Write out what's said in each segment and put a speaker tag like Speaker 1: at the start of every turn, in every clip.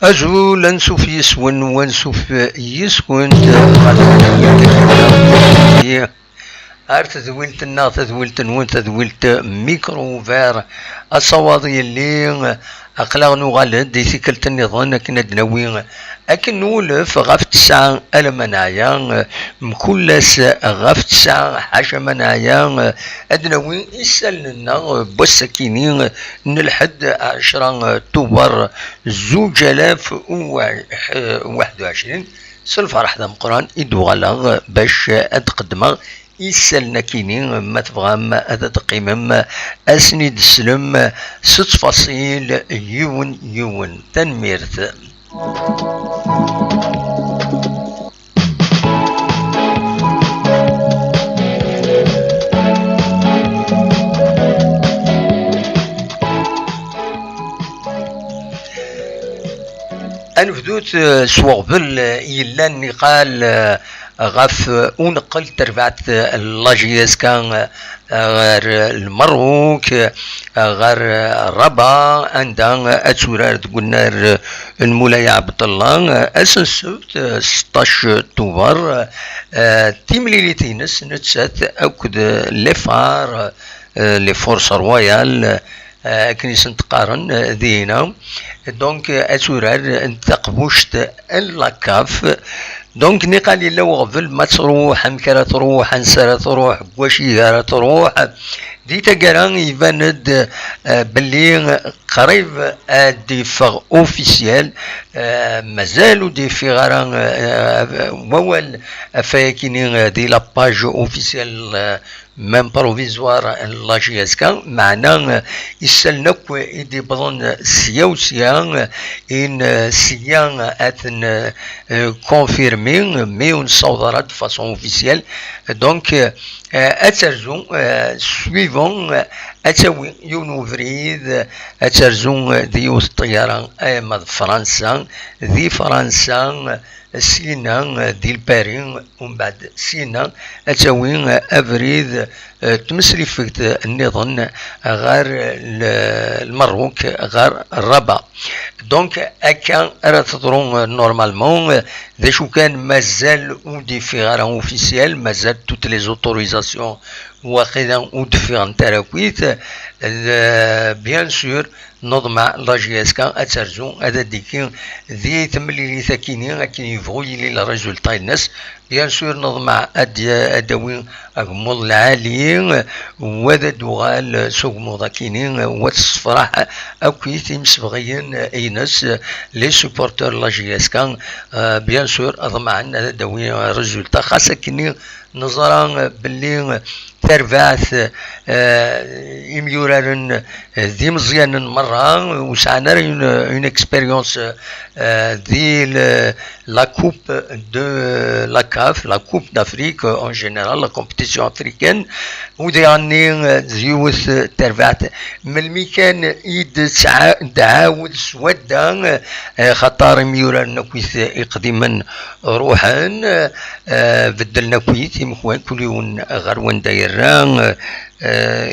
Speaker 1: أجو لنسوف يسون ونسوف يسكن أرت ذويلت الناط ذويلت نونت ذويلت ميكرو فير الصواضي اللي أقلاغ نغالد دي ثيكلت النظام كنا دنوين أكن نولف غفت ساعة ألمنايا مكلس غفت ساعة حاشا منايا أدنوين إسالنا بوسكينين نلحد 10 أكتوبر 2021 سلف راح ذا مقران إدو غلاغ باش أتقدم يسالنا كينين ما تبغى هذا تقييم أسند سلم 6.1 تنميرت. أنفدوت سوغبل إلا نقال غاف ونقل تربعت اللاجيس كان غير المروك غير الربا عندها أتورار تقولنا المولاي عبد الله أسنسوت 16 أكتوبر تيمليليتينس نتسات أكد لفار لفورس رويال كنيسة تقارن ذينا دونك أتورار انتقبوشت اللاكاف دونك نقال لو غفل ما تروح مكرا تروح انسرا تروح وشيغارا تروح دي تقران يباند باللي قريب دي فغ اوفيسيال مازالو دي في غران وول فايكيني دي لاباج اوفيسيال ميم بروفيزوار لاجياسكا معنا يسالنك يدي بضن سيا ان سيا اتن كونفيرمين ميون صودرات فاسون اوفيسيال دونك اترزون سويفون اتاوي يونو فريد اترزون ديوث الطيران ايما فرنسا ذي فرنسا سينا ديال بارين ومن بعد سينا اتاوين افريد تمسلي فيك النظام غير المروك غير الربا دونك اكا راه تضرون نورمالمون ذا شو كان مازال ودي في غير اوفيسيال مازال توت لي زوتوريزاسيون واخدا ودفيغن تراكويت بيان سور نضمع لاجياسكا اترزو هذا ديكين ذي تملي لي ثاكينين اكين يبغوا لي لا ريزولتا الناس بيان سور نضمع اداوين اغمض العاليين وذا دوغال سوق موضاكينين وتصفراح اكويت مسبغيين ايناس لي سوبورتور لاجياسكا بيان سور اضمع عندنا داوين ريزولتا خاصة كيني نظرا باللي تربعث يميورارن ذي مزيان مرة وسعنا اون اكسبيريونس ذي لا كوب دو لا كاف لا كوب دافريك اون جينيرال لا كومبيتيسيون افريكان ودي عني زيوث تربعث من المكان يد دعاود سودا خطار ميورارن كويث اقديما روحان بدلنا كويث مخوان كل يوم غروان دايران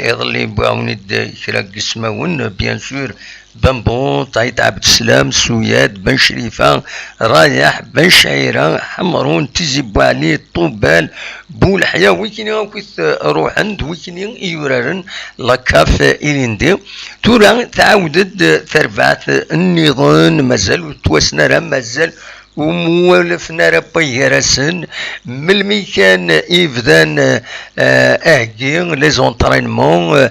Speaker 1: يظل يبغون كرا قسماون بيان سور بنبون طايت عبد السلام سوياد بن شريفه رايح بن شعيره حمرون تيزي بوعلي طوبال بولحيا ويكيني كيف روح عند ويكيني يورارن لاكاف إليندي تورا تعاودت تربعت النظام مازال توسنا راه مازال ومولفنا ربي راسن من المكان يبدان اهكي لي زونطرينمون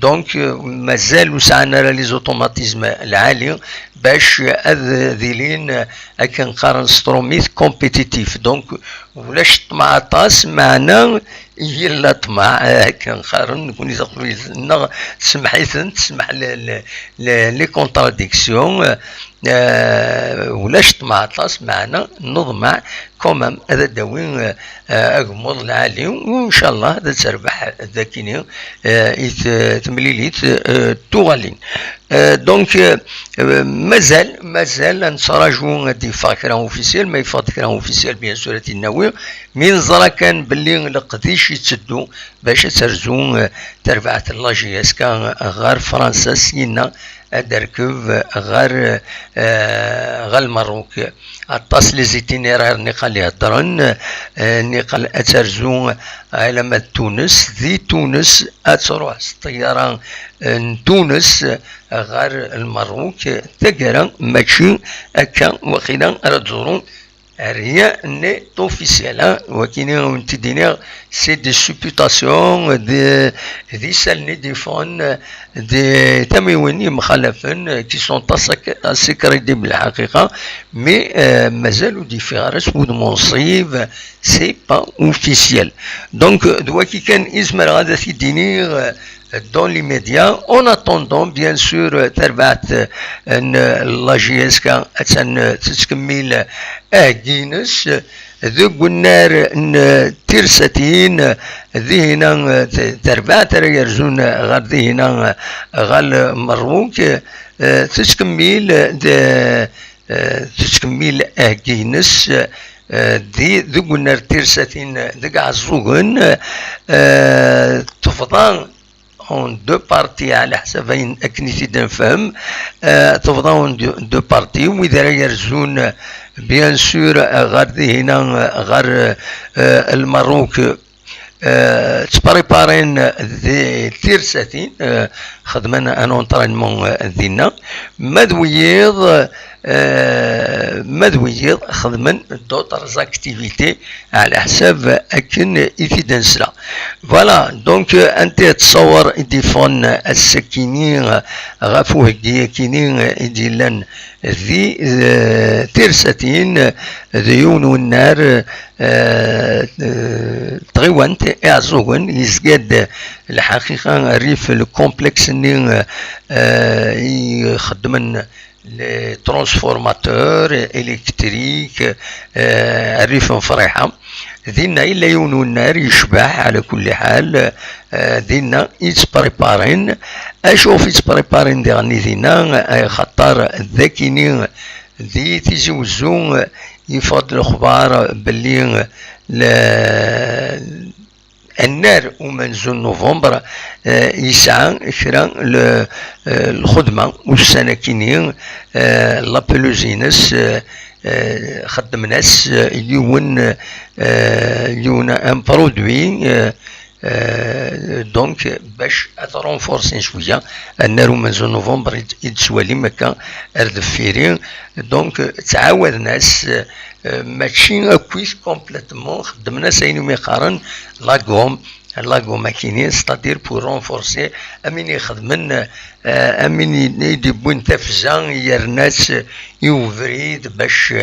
Speaker 1: دونك مازال وسعنا لي زوتوماتيزم العالي باش ذيلين اكن قارن ستروميث كومبيتيتيف دونك ولاش طمع طاس معنا يلا طمع كنقارن نكون يزقلو تسمحيثن تسمح لي كونتراديكسيون ولاش طمع طاس معنا نضمع كومام هذا داوين اغمض العالي وان شاء الله هذا تربح ذاكيني تمليليت توغالين دونك مازال نتراجعوا دي فاكرا اوفيسيال ما يفكرا اوفيسيال بيان سور النووي من زرا كان باللي لقديش يتسدوا باش ترزو تربعت لاجياس كان غير فرنسا سينا ادركب غير المروك اطاس لي زيتينيرير نقال يهضرن نقال اترزو على تونس ذي تونس اتروح الطيران تونس غير المروك تقرا ماشي هكا وقيلا راه rien n'est officiel, hein. C'est des supputations, des salles des تمويني مخالفين qui sont assez crédibles الحقيقة, mais مازالوا دي فيغارس ودمونصيف c'est pas officiel. Donc دواكي كان إزمر غادا تيديني dans les médias, en attendant bien sûr تربعت la GSK تتكمل أهجينس ذو النار ترستين ذهنا تربعت يرزون غير ذهنا غير مروك تتكمل أهجينس ذو النار ترستين ذو عزوغن تفضل en deux parties على حسب أكني تنفهم تفضل deux parties وإذا يرزون bien sûr غير هنا غير المروك تبريبارين ذي تيرساتين خدمنا ان اونطرينمون ديالنا مدويض خدمن دوطرز اكتيفيتي على حساب اكن ايفيدنسلا فوالا دونك انت تصور ديفون السكينين غافوه كينين ديالن ذي تيرساتين ذيون والنار تغيوانت اعزوغن يزقاد الحقيقة ريف الكومبلكس اللي يخدمن لي ترانسفورماتور الكتريك الريف فريحة دينا إلا يونو النار يشبح على كل حال دينا يتبريبارين أشوف يتبريبارين ديغني دينا خطر ذاكيني ذي تيزوزو يفضل الأخبار باللي النار ومنزل نوفمبر يسعى كرا الخدمة والسنكينين لابلوزينس خدم ناس يون ان برودوي دونك باش اترونفورسي شويه النار ومنزل نوفمبر يتسوالي مكا اردفيرين دونك تعاود ناس ماشي اكويس كومبليتمون خدمنا سينو ميقارن لاغوم ماكينين ستادير بور رونفورسي امين يخدمن امين يديبون تفزان يرناس يوفريد باش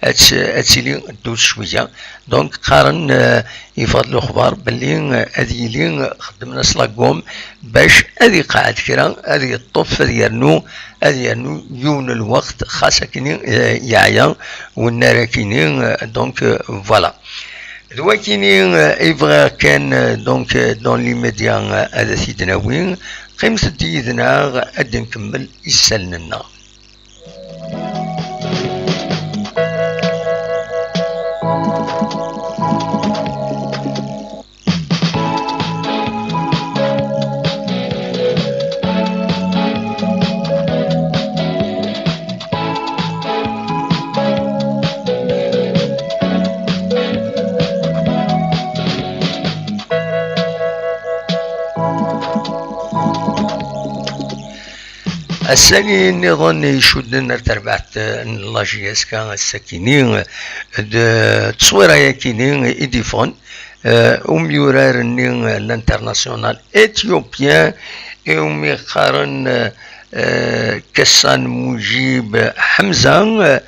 Speaker 1: اتسيلي دوز شويه دونك قارن يفضلوا خبار باللي هذيلين خدمنا سلاغوم باش هذي قاعد كرا هذي الطف هذي يرنو يون الوقت خاصة كينين يعيا والنار كينين دونك فوالا دوا كينين إبغا كان دونك دون لي ميديا هذا سيدنا وين قيمة ديدنا غادي نكمل يسالنا السني النظام يشدنا تربعت لاجياس كان السكينين تصويرة يكينين إديفون وميورار الانترناسيونال إثيوبيان وميقارن كسان مجيب حمزة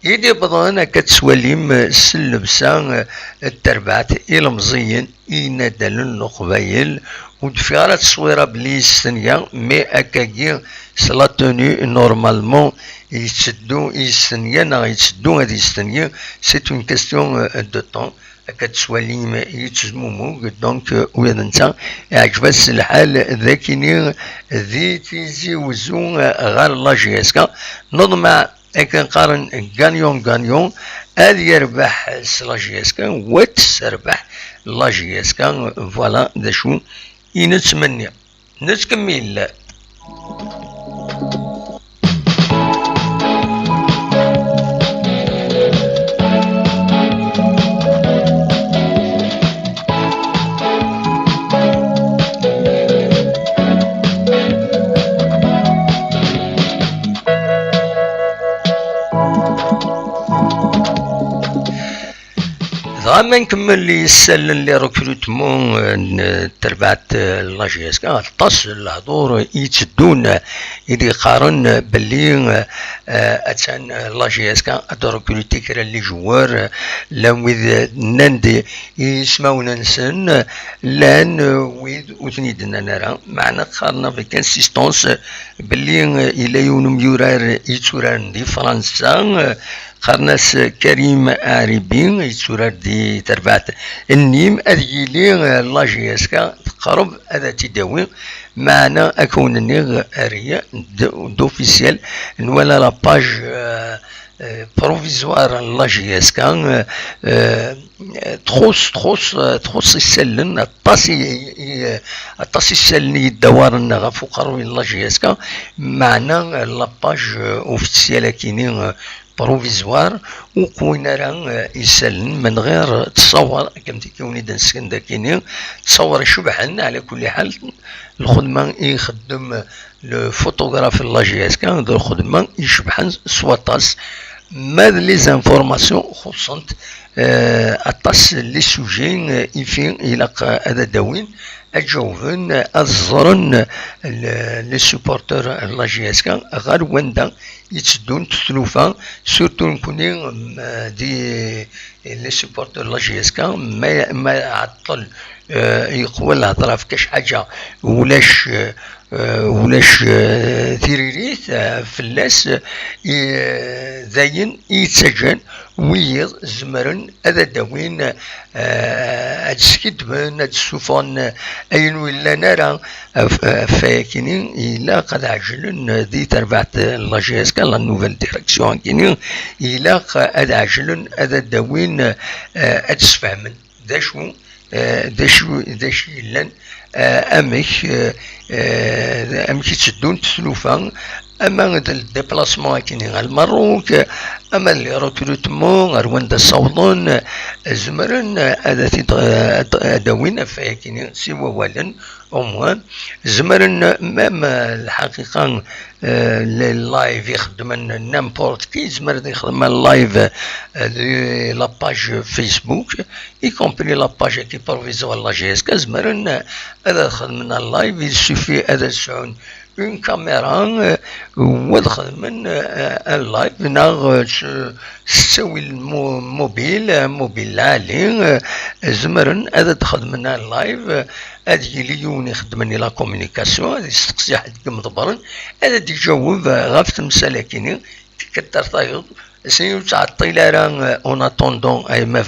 Speaker 1: إيدي بضانا كتسوليم سلبسان التربعت إلى مزين إينادلن نقبايل ودفيارة تصويرة بلي السنية مي أكاكي سلا توني نورمالمون يتسدو السنية نا يتسدو هادي السنية سيت اون كاستيون دو طون كتسواليم يتزمومو دونك ويا نتا عجبس الحال ذاكيني ذي تيزي وزو غير لاجياسكا نضمع كنقارن غانيون هذا يربح لاجياسكا وتربح لاجياسكا فوالا دا شو نتمنى نتكمل غاما نكمل لي يسال لي ريكروتمون تربعت لا جي اس كا طاس الهضور يتدون يدي قارن باللي اتان لا جي اس كا اد ريكروتي كرا لي جوار لا ويد ناند يسمعونا نسن لان ويد وثنيدنا نرى معنا قارنا في كونسيستونس باللي الى يونم يورار يتورار دي فرنسا قرناس كريم عريبي يتسورار دي تربعت النيم أذيلي لا جي اس كا تقرب هذا تداوي معنا أكون النيغ أريا دوفيسيال ولا لا باج بروفيزوار لا جي اس كا تخص يسلن الطاسي يسلن يدوارن غفو قروي لا جي اس كا معنا لا باج اوفيسيال كيني بروفيزوار وكوين راه يسلن من غير تصور كم تكوني دنسكن داكيني تصور شبحن على كل حال الخدمة يخدم الفوتوغراف لا جي اس كا الخدمة يشبحن سواطاس ماذ لي زانفورماسيون خصنت اطاس لي سوجي يفين الى هذا داوين اجاوبن الزرن لي سوبورتور لا جي اس كا غير وندا يتسدون تثلوفا سورتو نكوني دي لي سوبورتور لا جي اس كا ما عطل يقوى الهضره في كاش حاجه ولاش ثيريريت فلاس زاين يتسجن ويض زمرن هذا داوين هاد السكدبن هاد السوفون اين ولا نرى فاكينين الا قد عجلن دي تربعت لا جي اس كا لا نوفيل ديريكسيون كينين الا قد عجلن هذا داوين هاد السفهمن داش لان امك تسدون تسلوفا اما الديبلاسمون كاين غير المروك اما لي ريكروتمون رواندا صوضون زمرن هذا داوين فاكين سوا والن عموما زمرن مام الحقيقه اللايف يخدم نامبورت كي زمر يخدم اللايف لا باج فيسبوك اي كومبري لا باج كي بروفيزوار لا جي اس كا زمرن هذا خدمنا اللايف يسوفي هذا سعون اون كاميرا ودخل من اللايف ناغ تسوي الموبيل عالي زمرن هذا دخل من اللايف هذه ليون يخدمني لا كومونيكاسيون هذه يستقسي حد مضبرن هذا يجاوب غاف تمثال كيني تكثر طايض سيو تعطي راه اون اتوندون اي ما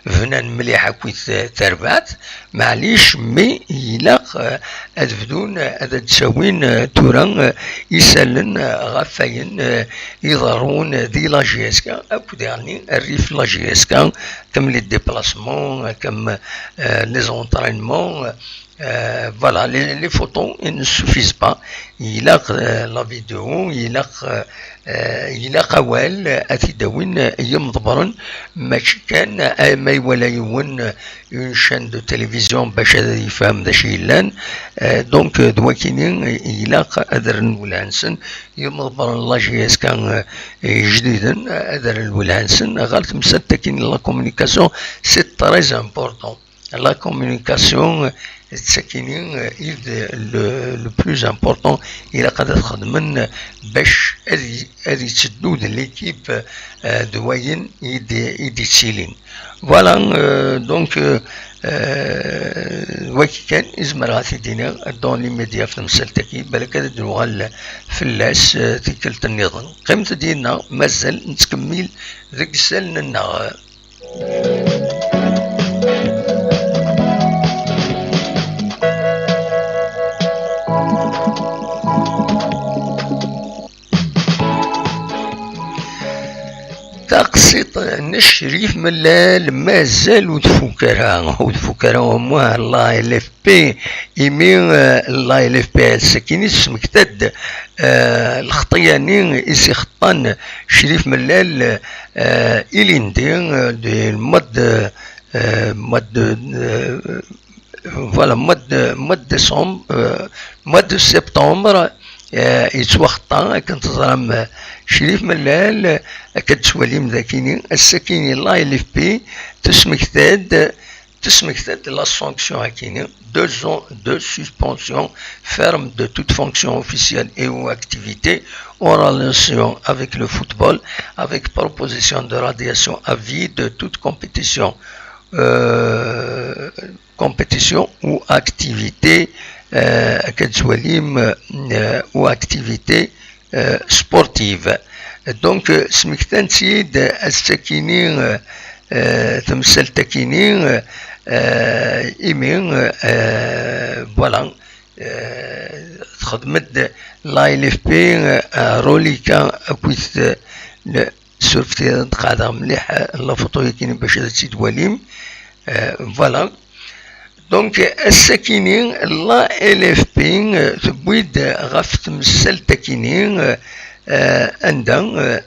Speaker 1: فنان مليح كويت تربات معليش مي يلاق هاد بدون هاد تساوين تورا يسالن غفاين يضرون دي لا جي اس كا اكو يعني الريف لا جي اس كا كم لي ديبلاسمون كم لي زونطرينمون voilà, les photos ne suffisent pas. Il a la vidéo, il a قوال أتداوين يمضبرن ماشي كان ما يولا يون اون شان دو تلفزيون باش هذا يفهم ذا شي لان دونك دواكينين إلا أدر الولانسن يمضبرن لا جي اس كان جديدا أدر الولانسن غالت مساتكين لا كومونيكاسيون سي تريز امبورطون لا كومونيكاسيون الساكنين لو بلوز امبورطون الى قد خدمن باش هذه تسدود ليكيب دواين يدي تسيلين فوالا دونك وكي كان ازمر غاثي دينا دون لي ميديا في المسلتكي بالك هذا دروغال فلاس تيكلت النظام قيمت دينا مازال نتكمل ذاك سالنا تقسيط الشريف ملال مازال ودفوكرها ومواه الله ال اف بي يمين الله ال اف بي السكيني سمكتد الخطيانين يسي خطان شريف ملال إليندين دي المد فوالا مود ديسمبر مود سبتمبر يتوخطا كنتظرم شريف ملال كتسواليم ذاكيني السكيني لا إل إف بي تسمكتاد la sanction هكيني 2 ans de suspension ferme de toute fonction officielle et ou activité en relation avec le football avec proposition de radiation à vie de toute compétition ou activité كتسواليم ou activité sportive. Donc سمكتان سيد السكيني تمثل تكيني إيمين فوالا خدمت لا إل إف بي روليكا أكويت سورفتي قاعدة مليح لا فوتو كاين باش تيتواليم فوالا دونك السكينين لا إل إف بي تبويد غاف تمثل تكيني عندها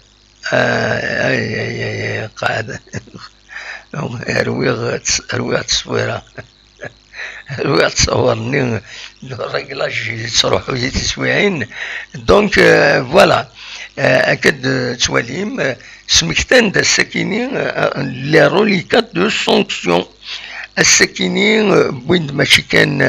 Speaker 1: قاعدة رويغ تصويرة رويغ تصورني الراجلاج تروحو تسويعين دونك فوالا أكد تواليم سمكتان دا السكينين لي روليكات دو سونكسيون السكينين بوين ماشي كان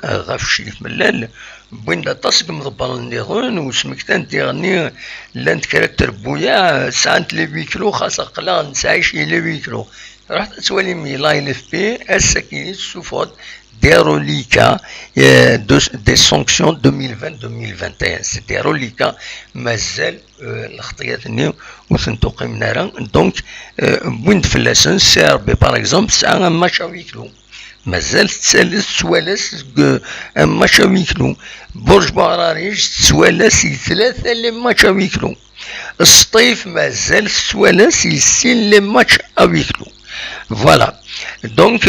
Speaker 1: غاف شريف ملال بوين دا تصق مضبر النيرون وسمكتان تيغني لاند كاركتر بويا ساعات لي 8 كيلو خاصة قلا نسعيش لي 8 كيلو رحت توالي مي لا إل إف بي السكيني سوفوت des reliquats des sanctions 2020-2021 c'est des reliquats مازال الخطيات وثنتو قيمنا راه دونك بوين فلاسن سيربي باغ اكزومبل ساعة ماتش ويكلو مازال تسالس توالس ماتش ويكلو برج بوعراريج تسوالس 3 لي ماتش ويكلو الصيف مازال توالس يسين لي ماتش ويكلو فوالا دونك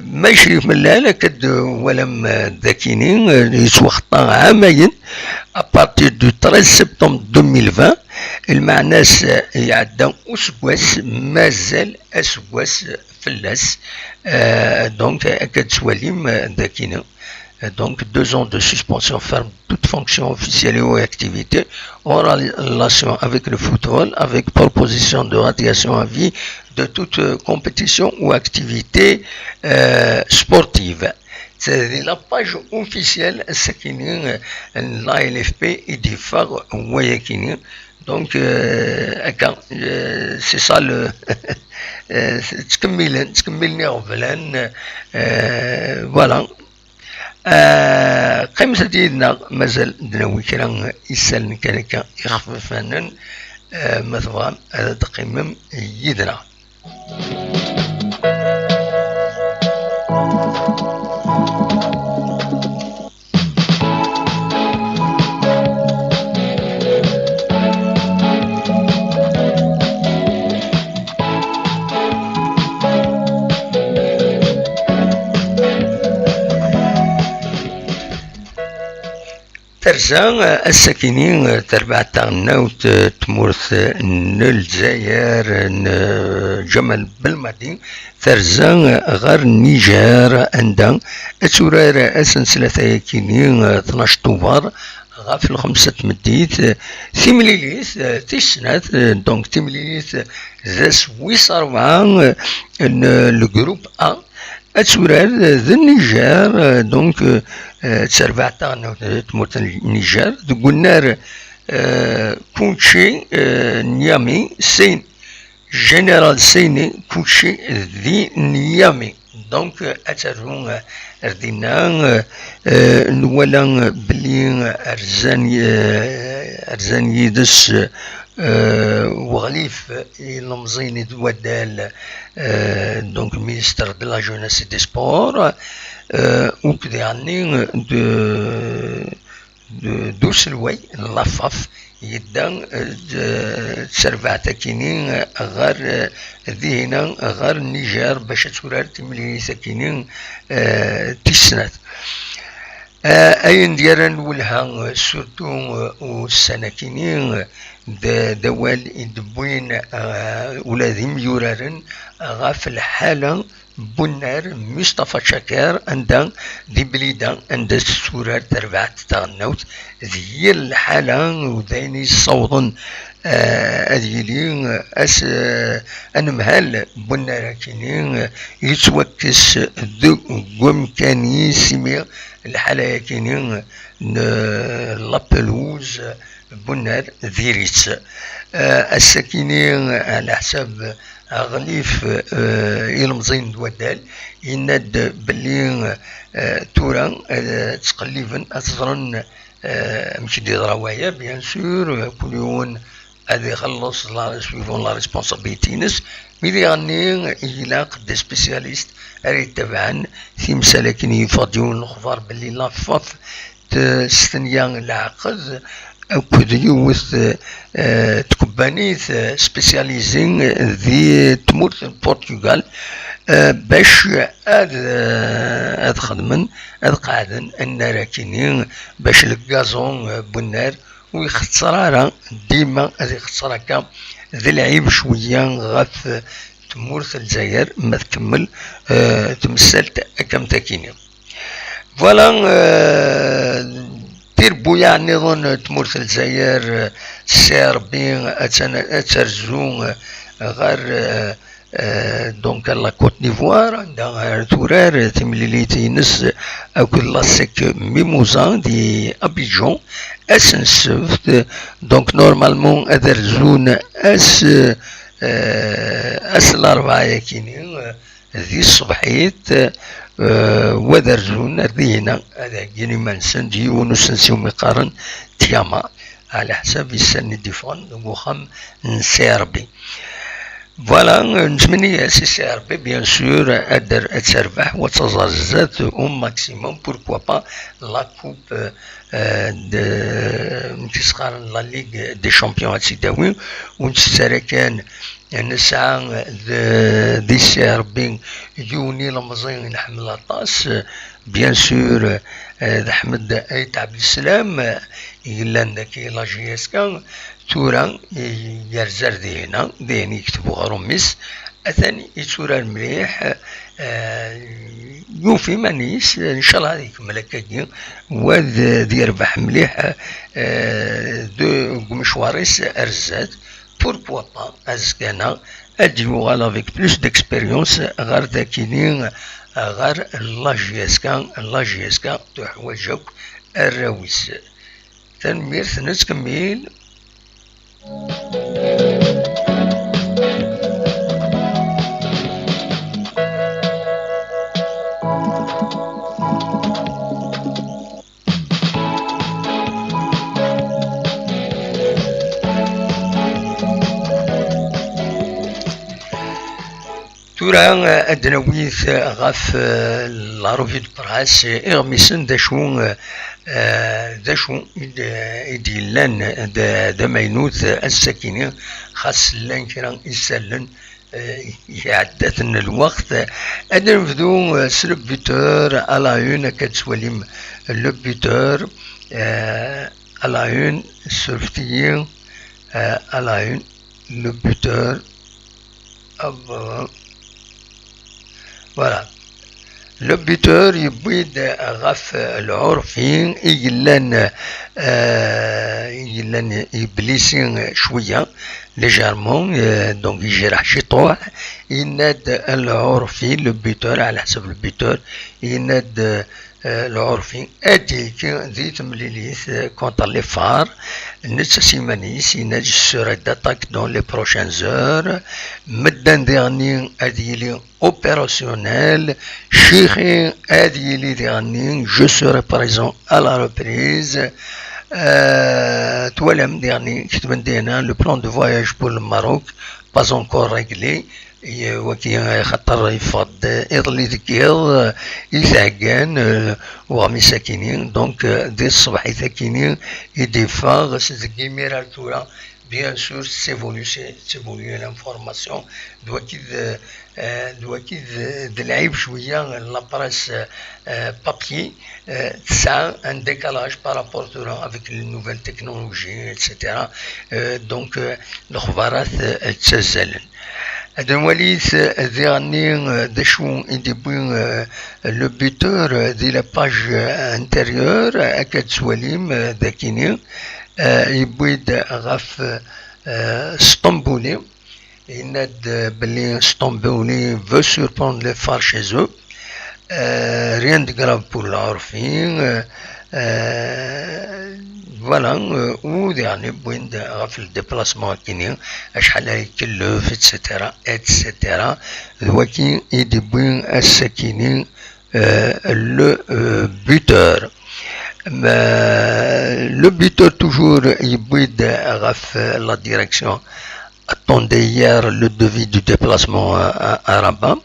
Speaker 1: ما يشريف من لا كد ولم ذاكينين يتوخطا عامين ابارتير دو 13 سبتمبر 2020 المعناس يعدى اسكواس مازال اسكواس فلاس دونك كتسواليم ذاكينين donc 2 ans de suspension ferme toute fonction officielle et ou activité en relation avec le football avec proposition de radiation à vie de toute compétition ou activité sportive. C'est la page officielle la LFP et du phare Wayakini. Donc c'est ça le تكملني غفلان voilà قيمة ديالنا مازال دناوي كرا يسالن كان يخفف عنن مثلا هذا تقيمم يدنا ترزان الساكنين تربع تاعنا وتمورث الجزائر جمال بالمدين ترزان غير النيجر عندها تورار اسنسلة كينين 12 طوبار غاف الخمسة مديت ثمليليث تسنات دونك ثمليليث ذا سويس 4 الجروب أ أتورار ذا النيجر دونك تسربع تاعنا تموت النيجر قلنا كونشي نيامي سين جنرال سيني كونشي ذي نيامي دونك أترون ردينا نولا بلي أرزان يدس وغليف المزيني دوادال دونك مينستر دو لا جوناس دي سبور وكذا يعني دو سلوي لافاف يدان تسربع تاكينين غير ذهنا غير النيجر باش تورار تملي ساكينين تسنات اين ديالنا نولها سورتو والسناكينين دوال يدبوين ولادي ميورارن غاف الحالة بنار مصطفى شكار عند دي بليدا عند السورة تربعت تغنوت ذي الحالة وديني صوضن أديلين أس أنمهال بنار كينين يتوكس دو قمكاني سمير الحالة كينين لابلوز بنار ذيريتس السكينين على حساب غليف يلمزين دوادال يناد بلي تورا تقليبا أتظرن مش دي رواية بيان سور كل يوم هذا يخلص سويفون لا ريسبونسابيلتي نس ميدي غني يلاق دي سبيسياليست أريد تبعا في مسالكين يفضيون الخبار بلي لافاف تستنيا العقد أو كود يوث تكبانيث سبيسياليزين ذي تمورت البرتغال باش هاد خدمن هاد قاعدن ان راكينين باش الكازون بنار ويختصر ديما هذه يختصر هكا ذي العيب شويه غاف تمورت الجزائر ما تكمل تمثلت كم تاكيني فوالا تيربو يعني نظن تمورت الجزائر السيربين اترزون غير دونك لا كوت ديفوار عندها تورار تمليليتي نس اكل لاسيك ميموزان دي ابيجون اسنسفت دونك نورمالمون ادرزون اس الاربعه كينين ذي الصبحيت ودرزون ردينا هذا كيني منسنجي ونسنسيو مقارن تياما على حساب السن ديفون وخم نسيربي فوالا نتمنى سي ار بي بيان سور ادر تربح وتزازات او ماكسيموم بوركوا با لا كوب نتسخر لا ليغ دي شامبيون تسيداوي ونتسرى كان نسعى دي سي ار بي يوني لمزين نحمل الطاس بيان سور احمد ايت عبد السلام يقلان داكي لا جي اس كان تورا يرزر دينا ديني يكتبوها رميس اثاني يتورا مليح يوفي مانيس ان شاء الله هذيك ملكاكي وذ يربح مليح دو مشواريس ارزات بوركوا با ازكانا اديو افيك بلوس ديكسبيريونس غير داكينين غير لا جي اس كان تحوجك الراويس تنمير نتكمل تورا أدنويث غاف لا روفي دو براس إغميسن داشو إديلان دا ماينوث السكينة خاص لان كرا يسالن يعدتن الوقت أنا نبدو سلو بيتور على يون كتسوليم لو بيتور على يون سورتيين على يون لو بيتور فوالا لو بيتور يبيد غاف العرفين يجلان يبليسين شويه ليجارمون دونك يجرح شي طوح يناد العرفي لو بيتور على حسب البيتور يناد العرفي اديك ذي تمليليث كونتر لي فار نتسيمانيس يناد سوري داتاك دون لي بروشان زور مدان ديرني اديلي opérationnel شيخي اديلي ديرني جو سوري بريزون على ريبريز توالم ديرني كتبن دينا لو بلان دو فواياج بور الماروك باز انكور ريغلي وكي خاطر يفض يضلي ذكير يثعقان وغمي ساكنين دونك دي الصباح يثاكينين يديفا غس ذكي ميرال تورا bien sûr, s'évolue l'information. doit qu'il de l'عيب شوية la presse papier, ça a un décalage par rapport avec les nouvelles technologies, etc. Donc, الأخبارات تسجل. هذا وليت ذي غني دشو يدبوين لو بيتور دي لا باج انتيريور اكاد سواليم ذاكيني يبويد غاف اسطنبولي يناد بلي اسطنبولي veut surprendre les phares chez eux rien de grave pour l'Arfin فوالا وديعني بوين غاف الديبلاسمون كيني شحال يكلف اتسيتيرا اتسيتيرا دواكي يدي بوين الساكينين لو بوتور لو بوتور توجور يبويد غاف لا ديريكسيون attendait hier le devis du déplacement à Rabat.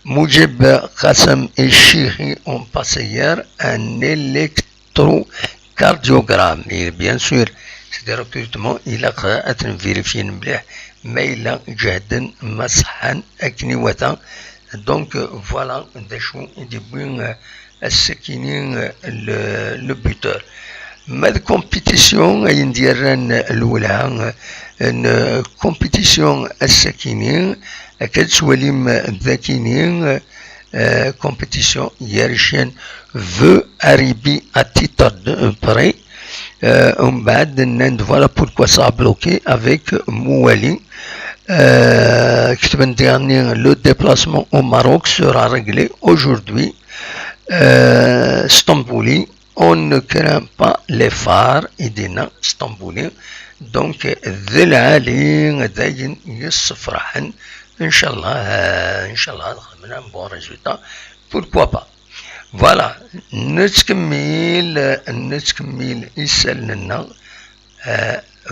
Speaker 1: Moujib Qassem et Chiri ont passé hier un électrocardiogramme. Et bien sûr, c'est des recrutements, il a été vérifié, mais il a jahden mashan akniwata. Donc voilà, des choses, des buts, ce qui est le buteur. ما الكومبيتيسيون ينديرن الأولى ان كومبيتيسيون الساكنين أكاد سواليم الذاكينين كومبيتيسيون يارشين veut arriver à titre de prêt ومن بعد نند فوالا pourquoi ça a bloqué avec Mouali كتبن ديرني le déplacement au Maroc sera réglé aujourd'hui Stambouli. On ne craint pas les phares idina stamboulien donc ذي العالي داين يصفرحن ان شاء الله خدمنا بون ريزولتا pourquoi pas voilà نتكمل يسالنا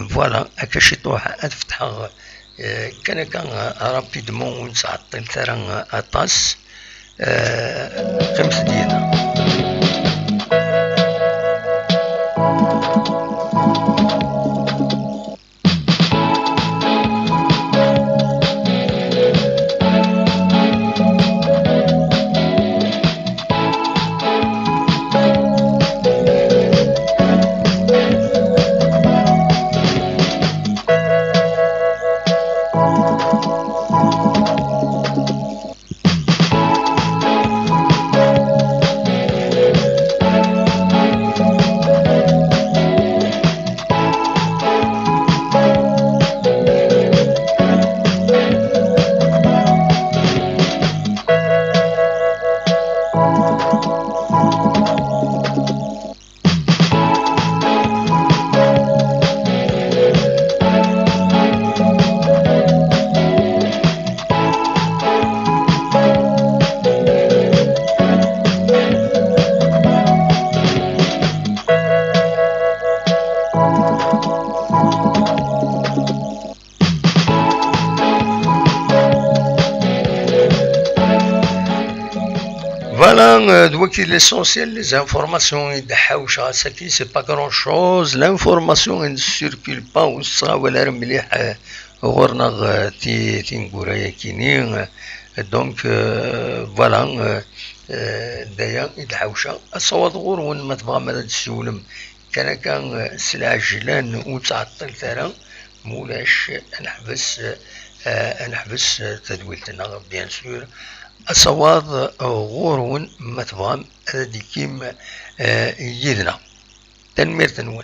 Speaker 1: فوالا اكاشيطوها تفتحها كان رابيدمون ونسعطل ترى اطاس 5 دينا Voilà, l'essentiel, les informations, c'est pas grand chose. L'information ne circule pas où ça va l'air donc voilà d'ailleurs يدحوشا الصواد غور وين ما تبغى ما تسولم كان سلعة جلان وتعطل ثرا مولاش نحبس تدويلتنا بيان سور الصواد غور ما تبغى هذه كيم يدنا تنمير تنون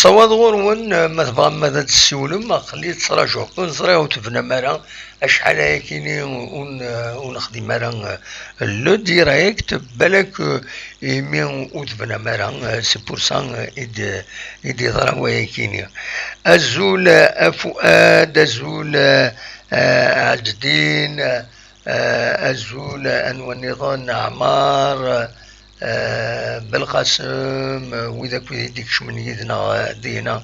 Speaker 1: صواد غورون ما تبغى ما تسولم ما خليت تراجع كون صرا وتبنى مرا اشحال هاكيني ونخدم مرا لو ديريكت بالك يمي وتبنى مرا سي بور سان يدي ضرا وياكيني ازول فؤاد ازول عجدين ازول انو النظام عمار بالقاسم وذاك ديك شو من يدنا دينا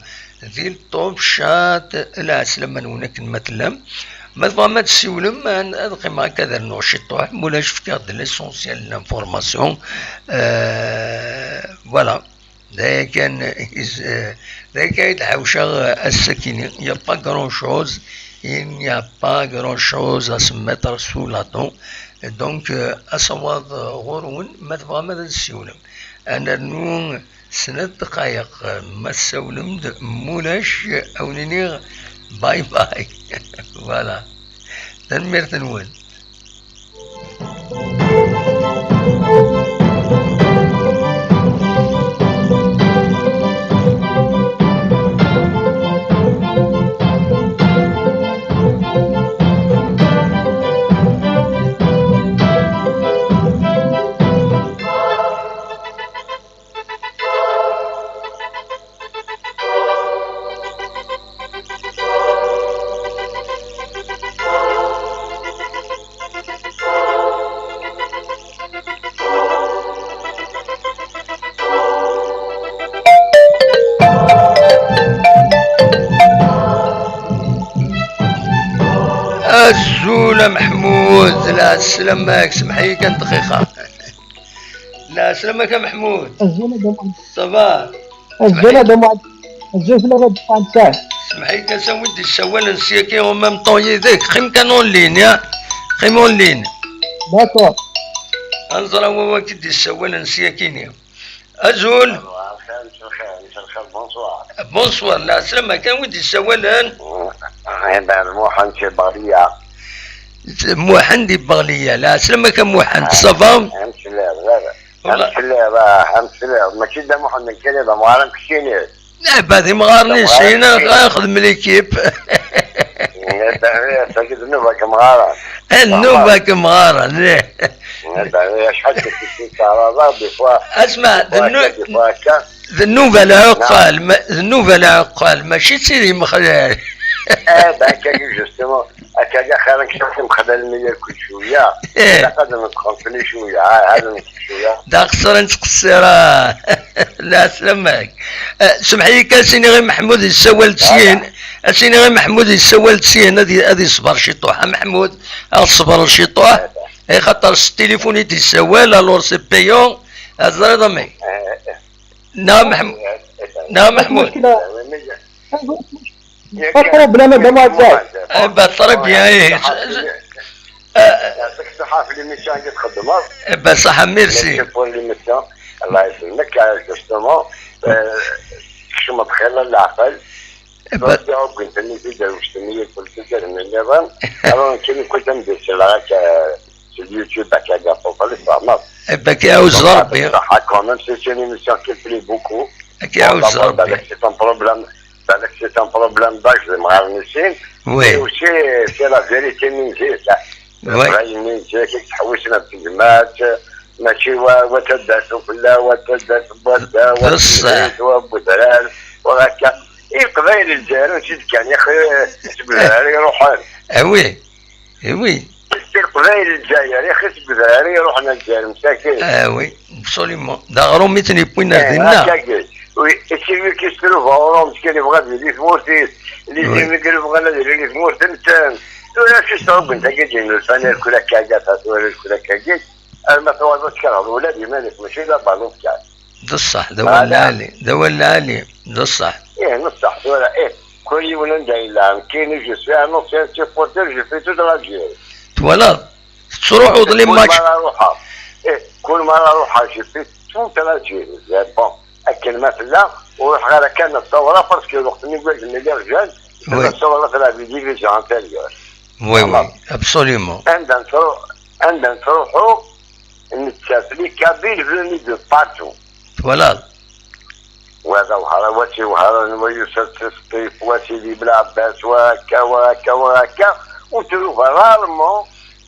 Speaker 1: ذي الطوب شات العسلم من هناك المتلم ما تبغى ما تسولم ادقي مع كذا نوع شطوح مولاش في كارد ليسونسيال لانفورماسيون فوالا ذا كان يتحوشا السكيني يا با غران شوز il n'y a pas grand chose à se mettre sous la dent. Donc, à savoir, ما تبغى ما تسولم أنا نو سنة دقايق ما تسولم مولاش أو نيني باي باي فوالا تنمير تنون الزولة محمود لا سلامك سمحي كان دقيقة لا سلامك يا محمود
Speaker 2: الزولة دموع
Speaker 1: صباح
Speaker 2: الزولة دموع الزولة دموع
Speaker 1: سمحي كان سويت السوال نسيكي ومام طوي ذاك خيم كان اون لين يا خيم اون لين
Speaker 2: داكور
Speaker 1: انظر هو كدي السوال نسيكيني أزول بونسوار لا سلامة كان ودي السوالان
Speaker 3: موحن في بغلية
Speaker 1: موحن دي بغلية لا سلامة كان موحن صافا
Speaker 3: امس لا ماشي دا موحن نكالي دا مغارن كشيني
Speaker 1: لا بادي مغارنيش هنا غاخذ من ليكيب
Speaker 3: تاكد النوبة كمغارن
Speaker 1: النوبة كمغارن
Speaker 3: شحال كنتي كهرباء بفوا
Speaker 1: اسمع النوبة العقال ماشي تسيري مخلال
Speaker 3: هكا جوستومون هكا خيرا كشفت مخلال المية كل شوية قادر نتخنفني شوية هذا شوية
Speaker 1: دا خسر نتقصيرا لا سلامك سمحي كان سيني غير محمود يسول تسين سيني غير محمود يسول تسين هذه صبر شطوح محمود الصبر شطوح اي خاطر التليفون يتسوال الور سي بيون ازري ضمي نعم محمود نعم محمود
Speaker 2: بروبليم دموع زاك
Speaker 1: بطرب يا ايه
Speaker 3: يعطيك الصحة في ليميسيون اللي تخدمها
Speaker 1: بصحة ميرسي
Speaker 3: ليميسيون الله يسلمك جوستومون شو ما تخيل العقل كنت اني في دروشتني كنت تدير من النظام انا كنت ندير sur YouTube à Kagapopolis, vraiment.
Speaker 1: Eh ben, qui a osé bien.
Speaker 3: Quand même, c'est une émission qui plaît beaucoup.
Speaker 1: Qui a osé bien.
Speaker 3: C'est un problème d'âge, j'aimerais remercier.
Speaker 1: Oui.
Speaker 3: Et aussi, c'est la vérité minée, ça.
Speaker 1: Oui.
Speaker 3: minée, qui تحوسنا في الجماعات ماشي وتداسوا كلها وتداسوا بودا وبودرال وهكا. القبائل الجزائريين شد كان يا اخي الجزائر يروحون.
Speaker 1: وي. وي.
Speaker 3: القبائل الجزائرية يا خي الجزائري يروحنا الجزائر مساكين.
Speaker 1: وي ابسوليمون داغرو ميتني بوينا دينا.
Speaker 3: وي السيرفي كيستلو فورون كان يبغى يدير فورتيس اللي يمكن يبغى يدير فورت نتان ولا شي صوب انت كتجي من الفنان كل كاجات ولا كل كاجات اما توازوش كان ولادي مالك ماشي لا بالوف كان.
Speaker 1: ده الصح ده ولا علي ده ولا علي ده الصح.
Speaker 3: نصح ولا كل يوم ندعي لهم كاين جو سوي ان اونسيان سيبورتور جو في توت لالجيري.
Speaker 1: ولا تروح وظلم ماتش
Speaker 3: كل مرة اروح في توت لالجيري بون الكلمة في الله وروح غير كان الثورة باسكو الوقت اللي قلت لي رجال الثورة في لا فيديو انتيريور.
Speaker 1: وي ابسوليومون.
Speaker 3: عندنا نروحوا نتسافلي كابيل فيني دو بارتو.
Speaker 1: ولا
Speaker 3: وهذا وهرواتي وهران ويوسف السقيف وسيدي بن عباس وهكا وهكا وهكا وتروف رارمون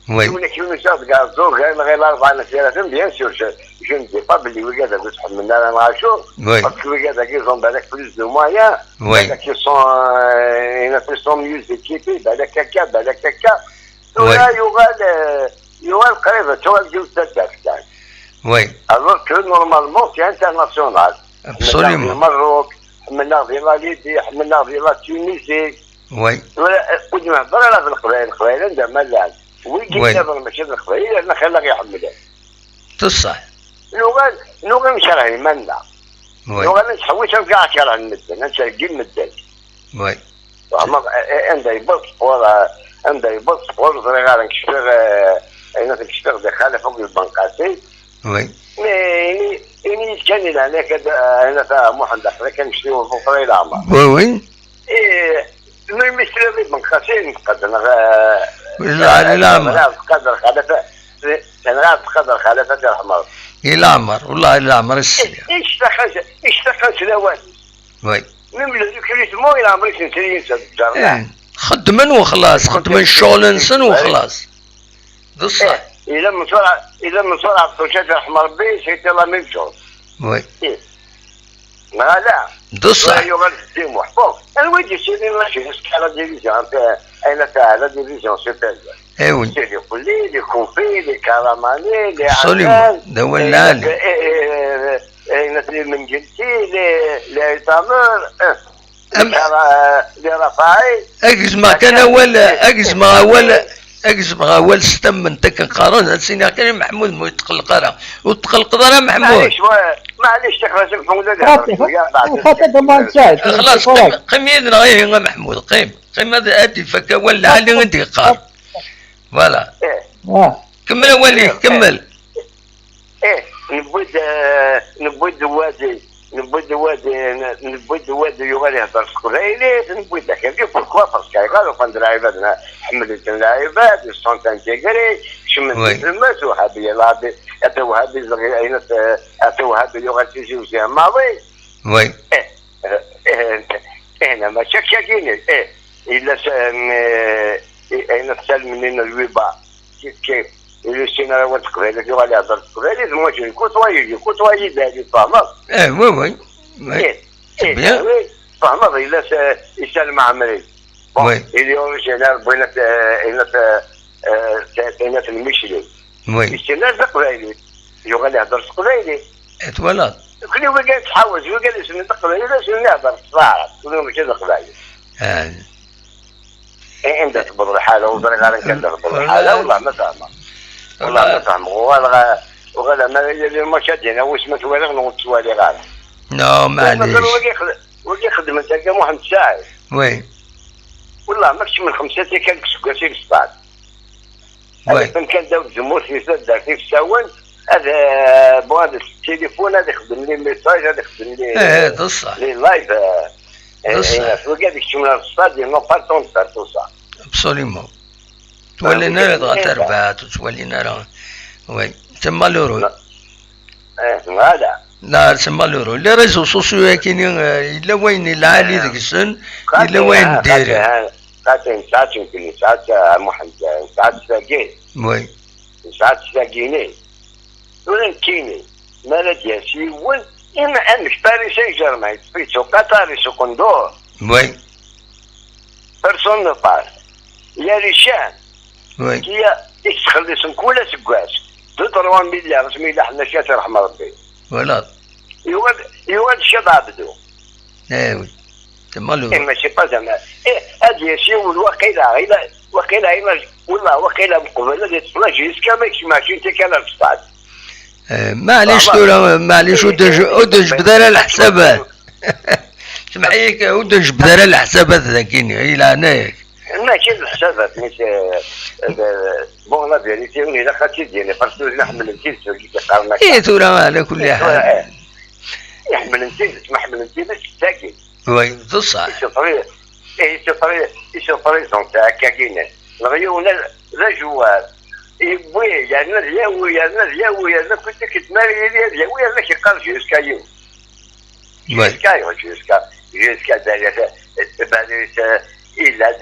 Speaker 3: يقول لك يونس كاع الزور غير 4 سنوات بيان سور جو ندي با بلي وكذا تحملنا انا معاشور باسكو وكذا كيزون بالك بلوس دو مويان بالك كيسون هنا سون ميوز ايكيبي بالك هكا بالك هكا يغال قريبه تو الجوز تاعك
Speaker 1: وي
Speaker 3: الوغ كو نورمالمون سي انترناسيونال
Speaker 1: ابسوليومون
Speaker 3: المغرب حملنا في لا ليبي حملنا في لا تونسي
Speaker 1: وي
Speaker 3: ودي نهضر على في القبائل عندها مالان ويجي يهضر ماشي في القبائل لان خلاك يحملها
Speaker 1: بصح
Speaker 3: لغه مش راهي مالنا لغه نتحوش كاع كاع المدن نتلقي المدن
Speaker 1: وي
Speaker 3: عندها يبص صغار غير نكشفر انا نكشفر دخل فوق البنقاسي
Speaker 1: وي
Speaker 3: يعني كان لنا كذا انا تاع محمد احنا كنمشيو فوق راي العمر
Speaker 1: وي
Speaker 3: ما يمثل لي بنقاسي نقدر
Speaker 1: العمر
Speaker 3: قدر خلفه انا قدر خلفه الحمر
Speaker 1: العمر والله العمر السلام
Speaker 3: ايش دخل سنوات
Speaker 1: وي
Speaker 3: نملي كريسمو الى عمرك سنتين صدق
Speaker 1: خدمن وخلاص خدمن الشغل انسان وخلاص بصح
Speaker 3: اذا من صورة الطوشات الحمر بي سيتي لا ميم شوز
Speaker 1: وي
Speaker 3: ما لا
Speaker 1: بصح
Speaker 3: يغال الدين وحبوك انا ويجي سيدي ماشي نسكي على ديفيزيون اين تاع على ديفيزيون سيبال
Speaker 1: ايوي
Speaker 3: سيدي قولي لي كوفي لي كاراماني لي
Speaker 1: سوليمون دوا العالم
Speaker 3: اين من جلتي لي تامر لي رفاعي
Speaker 1: اجزما اول ستم من تك قارن سينا كان محمود مو يتقل قرا وتقل قدره محمود
Speaker 3: معليش تخرج محمود
Speaker 1: خلاص قيم يدنا غير محمود قيم هذا ادي فكا ولا اللي عندي قار فوالا كمل ولي كمل
Speaker 3: نبود وادي يغالي هضر سكوليلي نبود لك كيف بوركوا كاي قالوا فند العباد حملت العباد السونت انتيغري شمن الماس وهابي لابي اتو هابي زغير اتو هابي يغال تيجي وزي ماضي
Speaker 1: وي
Speaker 3: انا ما شكاكيني الا اين سال منين الويبا كيف اللي سينا وتقبل لك يغالي هضر سكوليلي زموجين كوتوايي دالي فاهمه
Speaker 1: وي
Speaker 3: بيان فاهمه الا يسال عمري
Speaker 1: وي
Speaker 3: اللي اوريجينال بغينا تاعنا المشري
Speaker 1: وي
Speaker 3: يسال قبايلي يغالي هضر قبايلي
Speaker 1: اتولد
Speaker 3: كل يوم قاعد تحوز وقال لي سنه قبايلي شنو نهضر صراحه كل يوم كذا قبايلي عندها تبر الحاله وضرب على كذا تبر الحاله والله ما فاهمه والله ما فاهمه وغلا ما اللي ما شادين هو اسمه توالغ نوتوالي غاله
Speaker 1: لا معليش
Speaker 3: وجي خدمة تلقى محمد ساعد
Speaker 1: وي
Speaker 3: والله ماكش من 5 كان كسكاسي في الصباح هذا كان داو الجمهور في سد في الساون هذا بواد التليفون هذا يخدم لي ميساج هذا يخدم لي
Speaker 1: بصح
Speaker 3: لي لايف
Speaker 1: بصح
Speaker 3: وقاعد يكتمنا الصاد نو بارتون تاع تو سا
Speaker 1: ابسوليمون تولينا ضغط اربعات وتولينا راه وي تما لورو
Speaker 3: هذا
Speaker 1: لا تسمى لورو لي ريزو سوسيو كاينين الا وين العالي ذاك السن الا وين داير
Speaker 3: ساعات يمكن ساعات محمد ساعات ساقين
Speaker 1: وي
Speaker 3: ساعات ساقيني وين كيني مالك يا سيون اما انك باريس سان جيرمان سبيتو قطر سكوندور
Speaker 1: وي
Speaker 3: بيرسون نو بار يا ريشان
Speaker 1: وي
Speaker 3: هي تخلص كل سكواس 2-3 مليار اسمي لا حنا شات رحم ربي
Speaker 1: ولا
Speaker 3: يواد الشباب بدو
Speaker 1: ايوي تما لورو
Speaker 3: ماشي با زعما هادي شي والوقيله الى وقيله الى والله وقيله مقبله اللي تصلح جيسكا ما يسمعش انت كان في الصاد
Speaker 1: معليش ترى معليش ودج بدل الحسابات سمحيك ودج بدل الحسابات ذاكيني الى هنايا
Speaker 3: ماشي الحسابات ماشي بون لا فيريتي وني لا خاطي ديالي باسكو نحمل الكيس كي قالنا
Speaker 1: ترى على كل حال
Speaker 3: يحمل الكيس ما حمل الكيس ساكن
Speaker 1: وي بصح
Speaker 3: يشوفري تاع كاكينه الغيون لا جوار يبوي يعني ياوي كنت كتماري لي ياوي انا كيقال جيسكا يوم جيسكا باريس إلى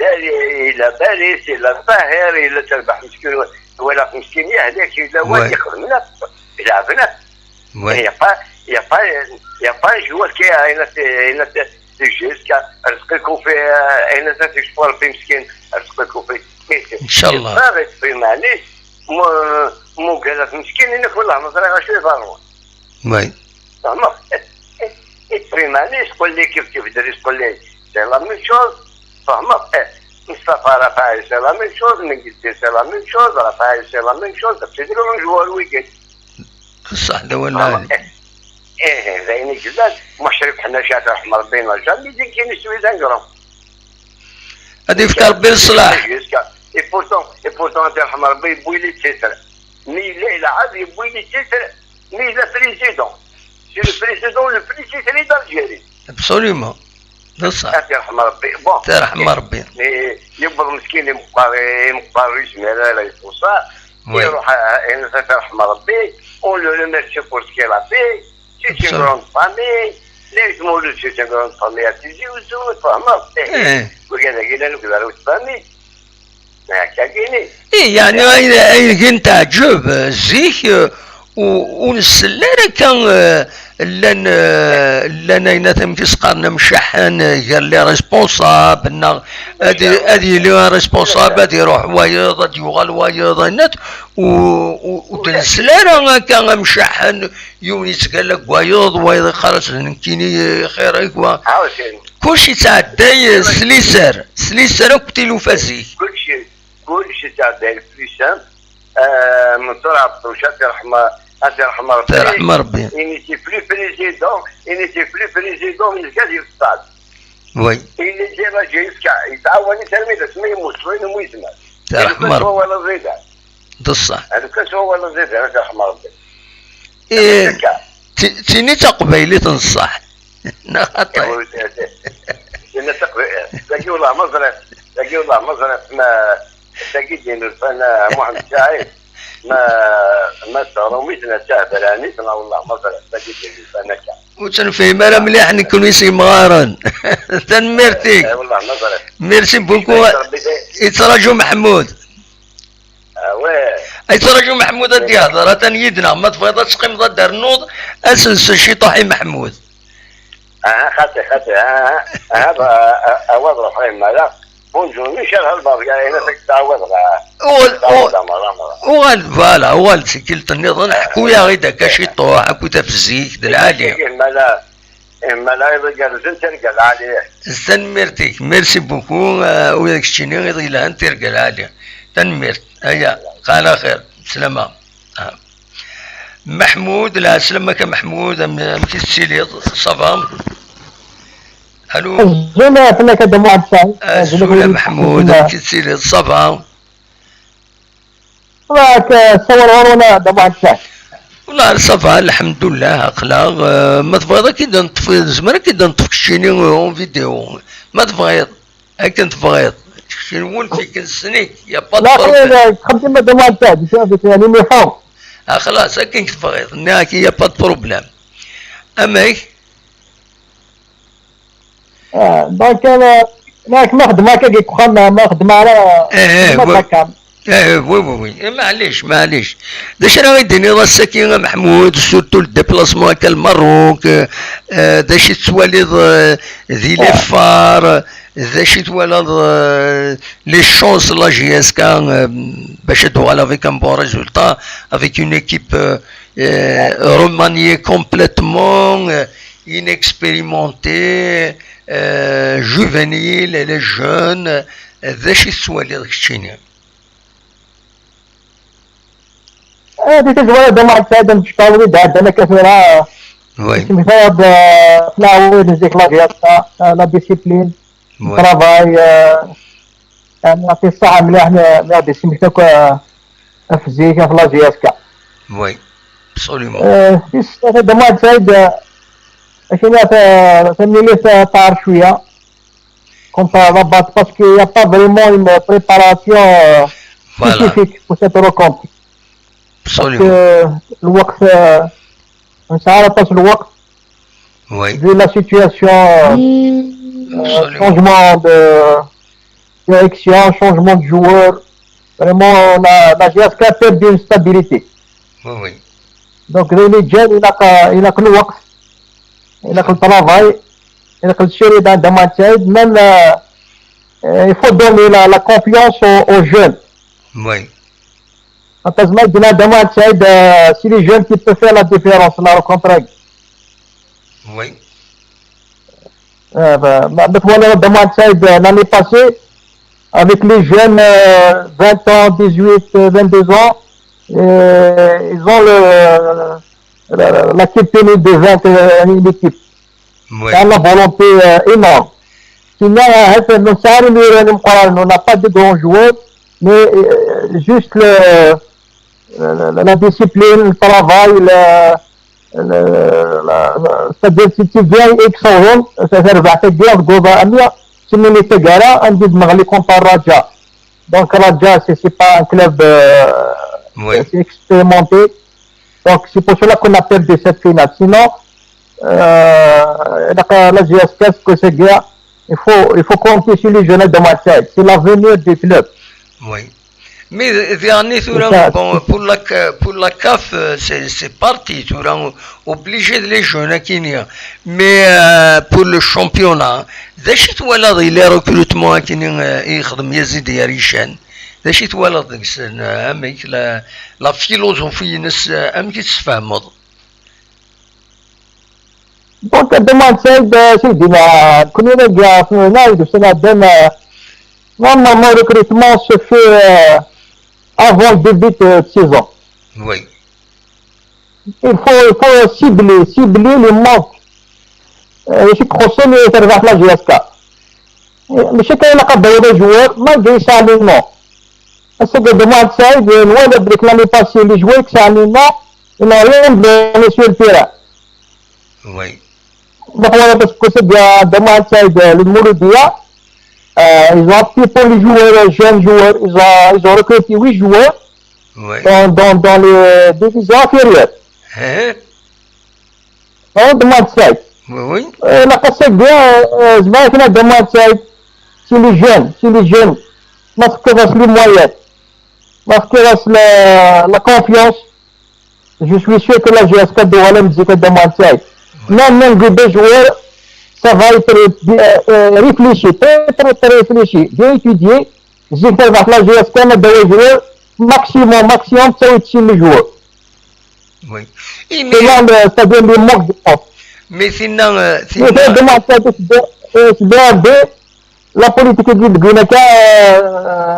Speaker 3: باريس إلى الظاهر إلى تربح مسكين ولا مسكين هذاك إلا واحد يخرج من يلعبنا. يا با جوار كي هنا جيسكا رزقكم في هنا تشوف ربي مسكين رزقكم في
Speaker 1: ان شاء الله.
Speaker 3: صارت في معليش مو قالت مسكين انك والله ما صار شي ضروري.
Speaker 1: وي.
Speaker 3: فهمت؟ في معليش تقول لي كيف دريس تقول لي سي لا ميم شوز. فهمت؟ مصطفى رفاعي سي لا ميم شوز، منقلتي سي لا ميم شوز، رفاعي سي لا ميم شوز، تبتدروا نجوا الويكند.
Speaker 1: صح ده ولا
Speaker 3: زيني جداد مشرف حنا شات رحم ربي نرجع اللي كاين يسوي زنقرهم.
Speaker 1: هذه فكر بالصلاح.
Speaker 3: اي بورتون يرحم ربي يبويلي تيتر. ني لا عاد يبويلي تيتر ني لا بريزيدون. سي لو بريزيدون لو بلي تيتري دالجيري.
Speaker 1: ابسوليومون. ده صح.
Speaker 3: يرحم ربي. بون.
Speaker 1: يرحم ربي.
Speaker 3: يبقى مسكين مقاريش لا يفوصا. يروح هنا يرحم ربي. On le remercie pour ce qu'elle a fait. C'est une grande famille. Les mots de c'est une grande famille à Tizi Ouzou, وكذا كذا نقدروا الفامي ما كاينين.
Speaker 1: يعني أي تعجب زيك ونسلنا كان لنا ينثم تسقرنا مشحن قال لي ريسبونسابل هذه لي ريسبونسابل هذه يروح وايض هذه يغال وايض نت وتنسلنا كان مشحن يونس قال لك وايض خلاص كيني خير اكوا كلشي تعدى سليسر قتلوا فاسيك
Speaker 3: كلشي تعدى سليسر من طلع بطوشات رحم ربي. Il n'était plus président من الكاد يستعد.
Speaker 1: وي.
Speaker 3: Il était là jusqu'à يتعاون تلميذ اسمه يموت وين مو يسمع.
Speaker 1: رحم ربي.
Speaker 3: هو ولا زيد.
Speaker 1: ده الصح.
Speaker 3: هذا كاس هو ولا زيد هذا رحم ربي.
Speaker 1: تيني تقبيلي تنصح.
Speaker 3: نخطئ. تلاقي والله مصرف ما تلاقي أنا محمد شاعر ما صاروميتنا تاهبلاني تنا والله مصرف تلاقي أنا
Speaker 1: وتنفهم أنا مليح نكون يسمارن تنمرتيك
Speaker 3: والله مصرف
Speaker 1: ميرسي بوكو يتراجو محمود يتراجو محمود هادي هضره تنيدنا ما تفيض تسقيم ضد النوض اسنس شي طاحي محمود
Speaker 3: خاطي هذا أوض رحيم ماذا بونجو مش هالباب يعني أنا تعوض
Speaker 1: وغال سكلت النظام حكوا يا غيدا كاشي طوح حكوا تفزيك دلالي
Speaker 3: ما يرجع زنتر قال عليه
Speaker 1: استنمرتك ميرسي بوكو وياك الشيني غير إلى أنت رجال عليه تنمرت هيا قال خير سلامة محمود لا سلامك محمود مكسيلي صفام الو
Speaker 2: زولا فلك دموع الساعة
Speaker 1: زولا محمود مكسيلي صفام
Speaker 2: راك صور ورونا دموع الساعة
Speaker 1: والله صفا الحمد لله اخلاق ما تبغيض كي نطفي زمان كي نطفي الشيني اون فيديو ما تبغيض هاك تبغيض شنو فيك السنيك يا با
Speaker 2: لا تخدم دموع الساعة شوفك يعني ميحوم
Speaker 1: خلاص هاكين تبغيض ناكي يا با بروبليم اماك
Speaker 2: دونك انا نخدم هكا كي تخدم نخدم على
Speaker 1: وي معليش داش راه يديني راه الساكن محمود سورتو الديبلاسمون هكا المروك داش تواليض ذي لي فار داش تواليض لي شونس لا جي اس كا باش تدوال افيك ان بون ريزولتا افيك اون ايكيب رومانيي كومبليتمون inexpérimenté juvénile les jeunes داش تواليض كشيني
Speaker 2: هذه تزوال دماء السادة مشكاوي بعد أنا كثيرا اسمي فيها فلاوي نزيك لا رياضة لا ديسيبلين ترافاي نعطي الصحة مليح نعطي اسمي تاك فيزيك في لا جياسكا
Speaker 1: وي ابسوليومون
Speaker 2: في دماء السادة اشينا تنميلي طار شوية كنت ربط باسكو يا با فريمون اون بريباراسيون سبيسيفيك بو سيت روكونتي الوقت مش عارف الوقت vu la situation, changement de direction, changement de joueur, vraiment la GSK perd une stabilité. Donc les jeunes, il a que le work, il a que le travail, il a que le chéri dans match, même il faut donner la confiance aux jeunes.
Speaker 1: Oui.
Speaker 2: C'est les jeunes qui peuvent faire la différence, la rencontre.
Speaker 1: Oui.
Speaker 2: L'année passée, avec les jeunes 20 ans, 18, 22 ans, ils ont la capacité de 20 l'équipe. C'est la volonté énorme. Sinon, on n'a pas de grands joueurs, mais juste la discipline, le travail, c'est-à-dire si tu viens excellent, c'est-à-dire si nous on dit contre Raja. Donc Raja, c'est pas un club expérimenté. Donc c'est pour cela qu'on a perdu cette finale. Sinon, la GSK, que c'est bien, il faut compter sur les jeunes de Marseille. C'est l'avenir du club.
Speaker 1: Oui. Mais pour la CAF, c'est parti, tu es obligé de les jeunes qui n'y a. Mais pour le championnat, داش توالد لي ريكروتمون كاين يخدم يزيد يريشان داش توالد ديك اميك لا فيلوزوفي نس امك تفهمض.
Speaker 2: Donc, demande c'est normalement, le recrutement se fait avant le début de saison.
Speaker 1: Oui.
Speaker 2: Il faut cibler le manque. Je crois que c'est la GSK. Mais c'est qu'il y a des joueurs, malgré ça, non. Parce que demande ça, l'année passée, les joueurs qui sont non, ils n'ont rien donné sur le terrain.
Speaker 1: Oui.
Speaker 2: Donc, parce que c'est demande ça, le Mouloudia. Ils ont opté pour les joueurs, jeunes joueurs. Ils ont recruté 8 joueurs dans les divisions inférieures. On demande ça.
Speaker 1: Oui.
Speaker 2: La façon bien, je vais faire la demande ça. C'est les jeunes. Parce que c'est les moyens. Parce que c'est la confiance. Je suis sûr que la GSK doit aller me dire que demande ça. Même des joueurs. Ça va être réfléchi, très réfléchi, bien étudié. J'ai fait la GSK, mais des joueurs, maximum, c'est au-dessus des joueurs.
Speaker 1: Oui.
Speaker 2: C'est-à-dire le manque de temps.
Speaker 1: Mais sinon,
Speaker 2: la politique de Guineka,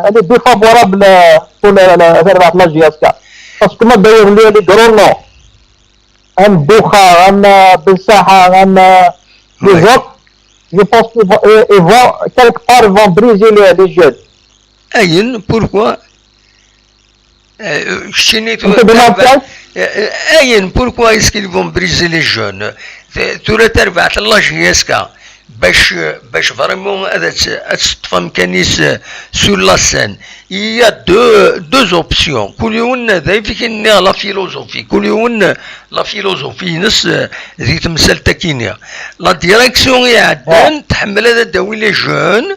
Speaker 2: elle est défavorable pour la GSK. Parce que moi, d'ailleurs, les grands noms, un Boucha, un Belsaha, un les autres, je pense qu'ils vont, quelque part, briser les jeunes.
Speaker 1: Aïn, pourquoi Aïn, pourquoi est-ce qu'ils vont briser les jeunes Tu retrouves la GSK باش vraiment تفهم كنيس sur la scène. Il y a deux options. كل يوم ذا فيكين لا فيلوزوفي كل يوم لا فيلوزوفي نس ذي تمثل تكينيا لا ديريكسيون يعدان تحمل هذا داوي لي جون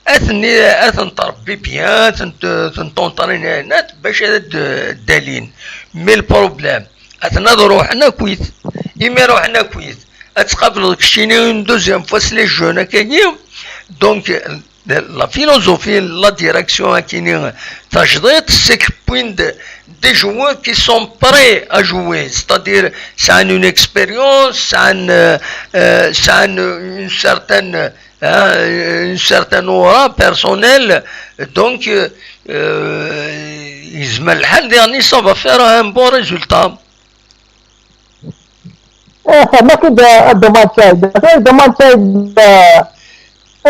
Speaker 1: اثن تربي بيان تنطونطرين هنا باش هذا الدالين مي البروبليم اثنا روحنا كويت إما روحنا كويت أتقابل une deuxième fois les jeunes qui donc la philosophie, la direction qui c'est que des joueurs qui sont prêts à jouer, c'est-à-dire ça une expérience, ça une certaine aura personnelle, donc Ismaël dernier ça va faire un bon résultat.
Speaker 2: ما كده الدمان سايد الدمان سايد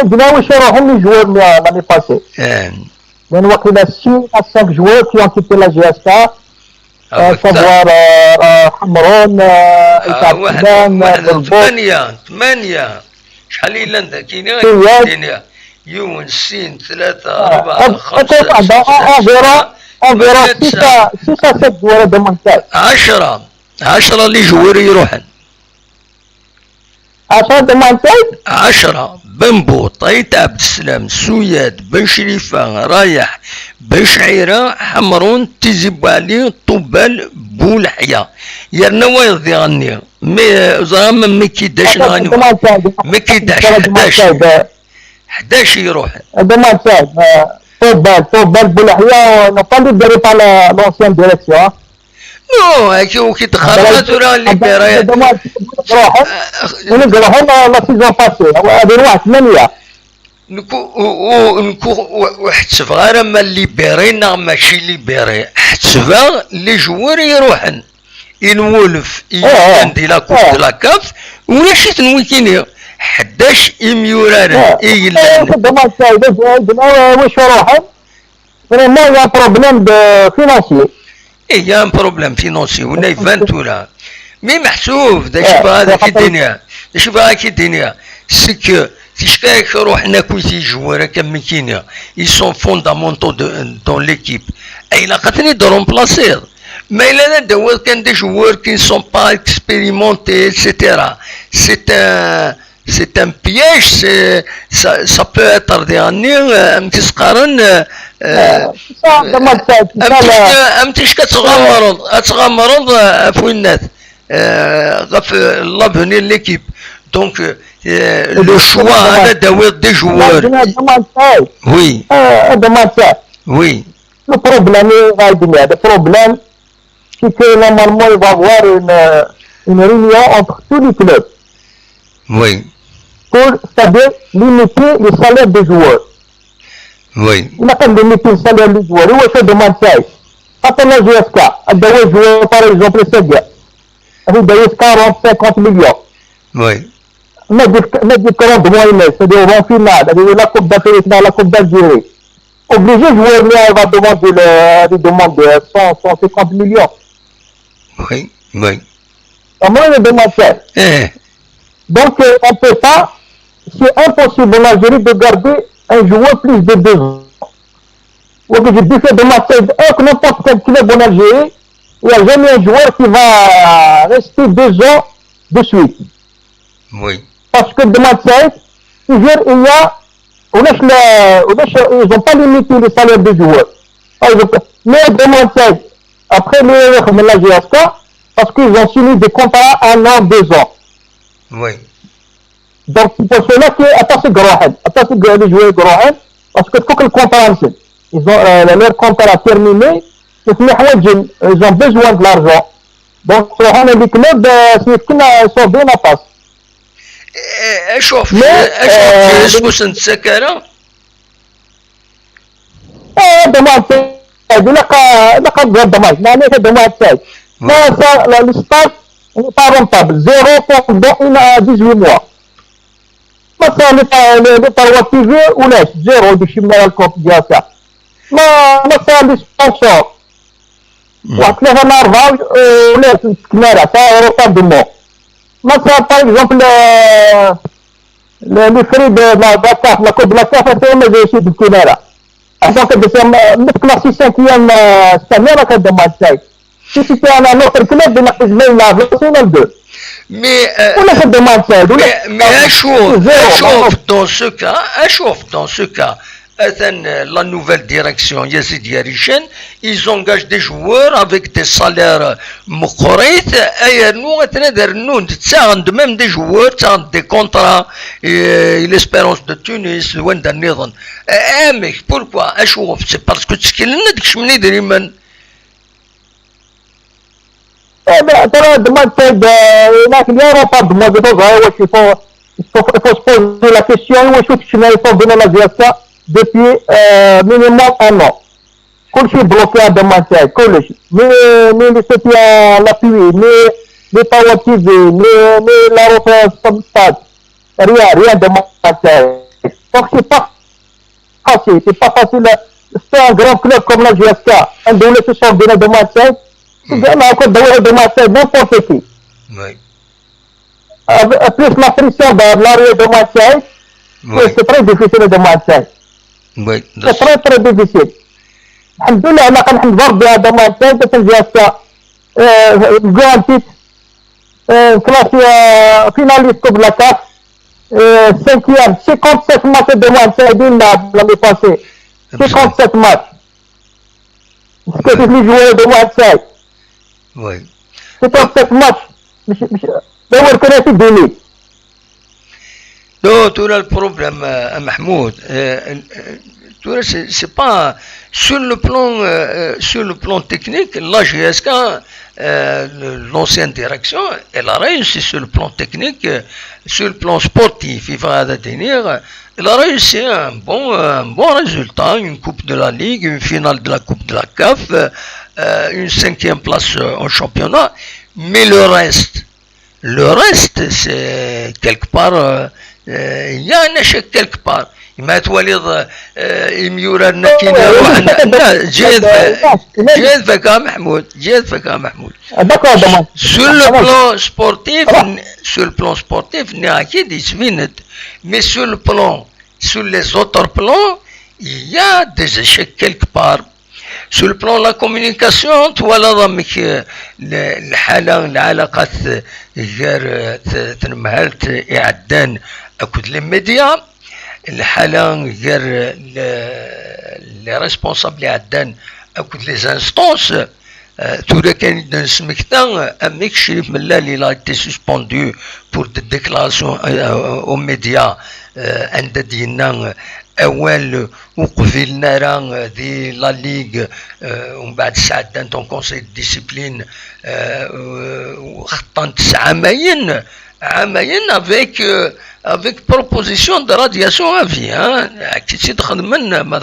Speaker 2: دناوي شروهم لي جوار l'année passée لأن وقت إلى 6 à 5 joueurs qui ont quitté la GSK savoir حمرون
Speaker 1: ثمانية شحال إلا عندك كاين يون سين 3 4 5
Speaker 2: environ 6 à 7 joueurs الدمان سايد
Speaker 1: 10 اللي جوار يروحن
Speaker 2: 10 دومات سايد
Speaker 1: 10 بنبو طيط عبد السلام سوياد بن شريفة رايح بن شعيرة حمرون تيزي بالي طوبال بولحية يرنا وايض يغني مي زعما ما كيداش نغني ما كيداش 11 يروح
Speaker 2: دومات سايد طوبال بولحية نقول ديري با لونسيان ديريكسيون
Speaker 1: نو هاكي كي تخرجت ولا اللي بارايا
Speaker 2: ونقراهم لا سيزون باسي هذه واحد 8
Speaker 1: نكو وحتسف غير اما ليبيري ماشي ليبيري حتسفا لي جوار يروحن ينولف يندي لا كوب دو لا كاف ولا شي تنويكيني 11 يميوران
Speaker 2: يلا دومات سايد واش يروحن فريمون يا بروبليم فينانسيي
Speaker 1: il y a un problème financier on est 20 là mais محسوب ده شوف هذا الدنيا شوف هذه الدنيا c'est que تشكاك روحنا كويتي جوار كم كينيا ils sont fondamentaux dans l'équipe et il a قتني de remplacer mais il a des كان des joueurs qui ne sont pas expérimentés etc c'est un piège ça peut être dernier امتسقارن امتيش كتغامرض فوينات غف لافونير ليكيب دونك لو شوا هذا داوير دي جوار وي وي
Speaker 2: لو بروبليم غايدين هذا بروبليم c'est que normalement il va y avoir une réunion entre tous les clubs
Speaker 1: oui
Speaker 2: pour c'est-à-dire limiter les salaires des joueurs.
Speaker 1: Oui.
Speaker 2: Il a pas limité le salaire des joueurs. Où est-ce que demande ça? Après la GSK, elle doit jouer par exemple le Sédia. Elle doit 40-50 millions.
Speaker 1: Oui.
Speaker 2: Mais du 40 mois, c'est-à-dire au final, la Coupe d'Afrique, la Coupe d'Algérie. Obligé de jouer, il va demander 150 millions.
Speaker 1: Oui, oui.
Speaker 2: Comment il demande ça? Donc, on ne peut pas, c'est impossible en Algérie de garder un joueur plus de 2 ans. Ou que j'ai dû faire de ma tête, que n'importe quel club en Algérie, il n'y a jamais un joueur qui va rester 2 ans de suite.
Speaker 1: Oui.
Speaker 2: Parce que de ma tête, toujours il y a, ils n'ont pas limité les salaires des joueurs. Mais de ma tête, après la GSK, parce qu'ils ont signé des contrats à 1 an, 2 ans.
Speaker 1: Oui.
Speaker 2: Donc c'est pour cela que attends les joueurs Grohen parce que tout le contrat ils ont leur contrat terminé ils ont besoin de l'argent donc on a des clubs ils sont bien en face
Speaker 1: اشوف اسمه انت سكره
Speaker 2: دمار لقد دمار يعني دمار ساي لا الستاد n'est pas rentable 0 pendant 18 mois مثلا لي تيفي ولاش زيرو داكشي من الكوب ديالها ما مثلا لي سبونسور واحد 3 ولا 4 ولاش الكناره تاع روطابيمون مثلا باغ اكزومبل لي فري دو لا كاف لا كوب لا كاف سي ما جايش بالكناره دونك كلاسي 5 السنه كدمر ساي si انا نوتر كلوب نقص لنا فيرسيون 2
Speaker 1: Mais chauffe dans ce cas, la nouvelle direction Yazid Yarishen, ils engagent des joueurs avec des salaires مقريت et nous même des joueurs des contrats l'espérance de Tunis وين النظام mais pourquoi اشوف c'est parce que تشكيلنا داكشي من يدري من
Speaker 2: ترى demande هناك l'Europe demande واش il faut se poser la question واش شنو يفضل لا جياسا depuis minimum 1 an كلشي بلوكي على demande كلشي مي لي سوتيان لابوي مي باور تي في مي لا روت ستاد rien demande donc c'est pas facile c'est un grand club comme la GSK un دولة تصاب بين demande ما كنت دوري دماسات n'importe qui.
Speaker 1: Oui.
Speaker 2: Plus la pression de l'arrivée de Marseille, c'est très difficile de Marseille.
Speaker 1: Oui.
Speaker 2: C'est très difficile. Alhamdoulilah, on a quand même voir de Marseille, de Saint-Jacques, grand titre. classé finaliste Coupe de la CAF, 5e, 57 matchs de moins l'année passée. 57 matchs. C'est les joueurs de Marseille.
Speaker 1: Oui.
Speaker 2: 57 matchs. Vous reconnaissez Denis.
Speaker 1: Non, tout le problème, Mahmoud, c'est pas sur le plan technique, la GSK, l'ancienne direction, elle a réussi sur le plan technique, sur le plan sportif, il va tenir, elle a réussi un bon résultat, une coupe de la Ligue, une finale de la coupe de la CAF, une 5e place en championnat, mais le reste, c'est quelque part, il y a un échec quelque part. ما تولد يميورا نكينا روحنا جيد فيك محمود sur le plan sportif أكيد يسفيند mais sur les autres plans il y a des échecs quelque part. Sur le plan de la communication تولى ضمك العلاقات غير تنمهلت إعدان أكد الميديا الحالة غير لي ريسبونسابل عدان أكد لي زانستونس تولا كان نسمكتا أميك شريف ملالي لا été suspendu pour des déclarations aux médias عند دينا أول وقفلنا راه دي لا ليغ ومن بعد ساعدان طون كونسي ديسيبلين وخطان 9 عامين avec proposition de radiation à vie. كي تخدم من ما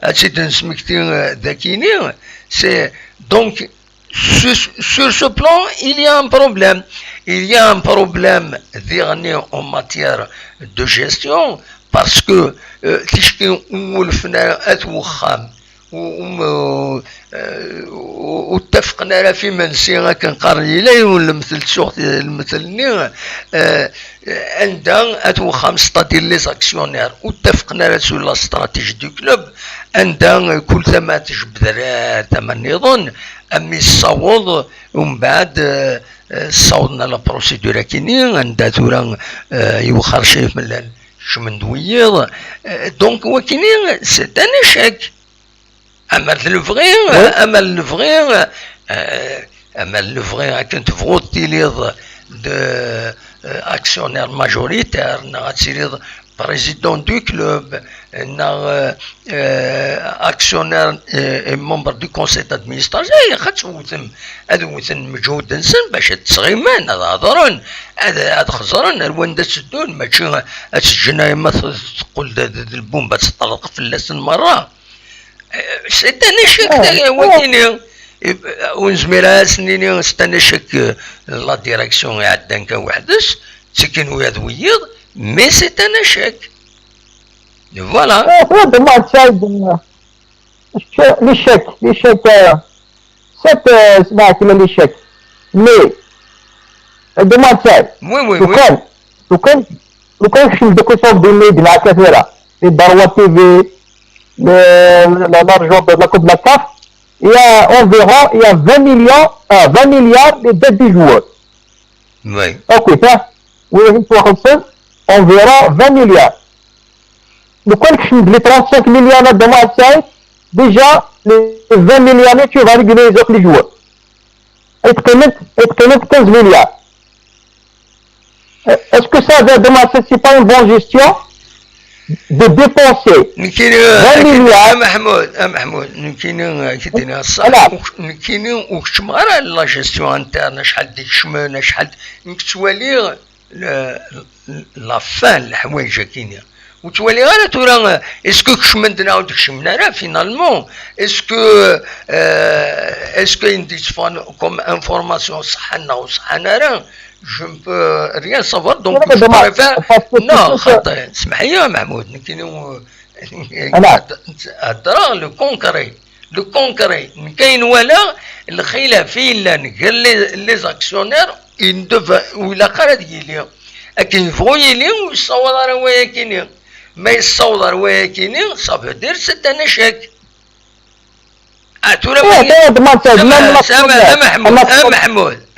Speaker 1: هادشي تنسمكتي ذاكيني. C'est donc sur ce plan il y a un problème. Il y a un problème dernier en matière de gestion parce que تشكي ولفنا اتوخام واتفقنا على في منسي كنقارن لي ولا المثلني عندها اتوخام ستادير لي زاكسيونير واتفقنا على سور لا استراتيجي دو كلوب عندها كل ثما تجبد ثمن يظن امي الصوض ومن بعد صوضنا لا بروسيدور كيني عندها ثورا يوخر شي من من دويض دونك وكيني سي ان échec. أما الفغي كنت فغوتي ليض actionnaire majoritaire نغاتسيريض président du club actionnaire et membre du conseil d'administration خاطش وثن مجهود نسن باش تسغيمان هذا هضرون هذا خزران الوان تسدون ماشي تسجنا ما تقول البومبه تطلق في اللسن مره c'est un échec وكيني ونزميرها سنيني c'est un échec la direction عدان كوحدس تسكن ويا ذويض mais c'est un échec voilà l'échec c'est سمعت l'échec mais دمار تاعي لو كان شي دوك صوب ديال مع كثيره الضروه تي في l'argent de la Coupe de la CAF, il y a environ 20 milliards de dettes des joueurs. Oui. Ok, ça, environ 20 milliards. Le quoi que les 35 milliards de Marseille, déjà, les 20 milliards, tu vas réguler les autres joueurs. Et tu connais 15 milliards. Est-ce que ça, de Marseille, c'est pas une bonne gestion de dépenser 20 milliards محمود نمكن كيدينا الصح نمكن وكتمغرا لا جيستيون انترن شحال ديك الشمانه شحال نكتوالي لا فان الحوايج كاينين وتولي غير تورا اسكو كشمندنا وديك الشمنا راه فينالمون اسكو عندي كوم انفورماسيون صحنا وصحنا راه je ne peux rien savoir donc je préfère non خاطر اسمح لي محمود نكينو هضره لو كونكري كاين ولا الخلاف الا غير لي زاكسيونير ان دو ولا قرا ديالي لكن فوي لي ويصور راه ويا كاينين ما يصور ويا كاينين صافي دير سيت ان échec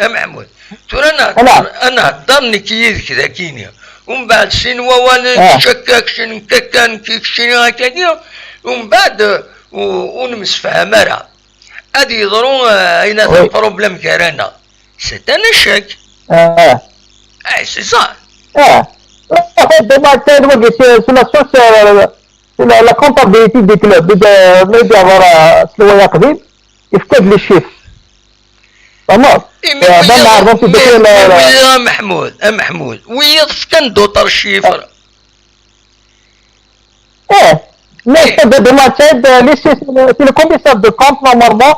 Speaker 1: محمود ترى انا هضرني كيدك ذاكيني ومن بعد شنوا وانا شكاك شنكاكان كيك شنو هكاكيا ومن بعد ونمس فهمرا هادي يضرون اين هذا البروبليم كارانا سي ان اشيك سي صا
Speaker 2: دابا حتى الوقت سو لا كونتابيليتي دي كلوب بدا ورا سلويا قديم يفقد لي الشيف تمام
Speaker 1: محمود ويضف كان دوطر الشيفر
Speaker 2: mais de match les commissaires de compte normalement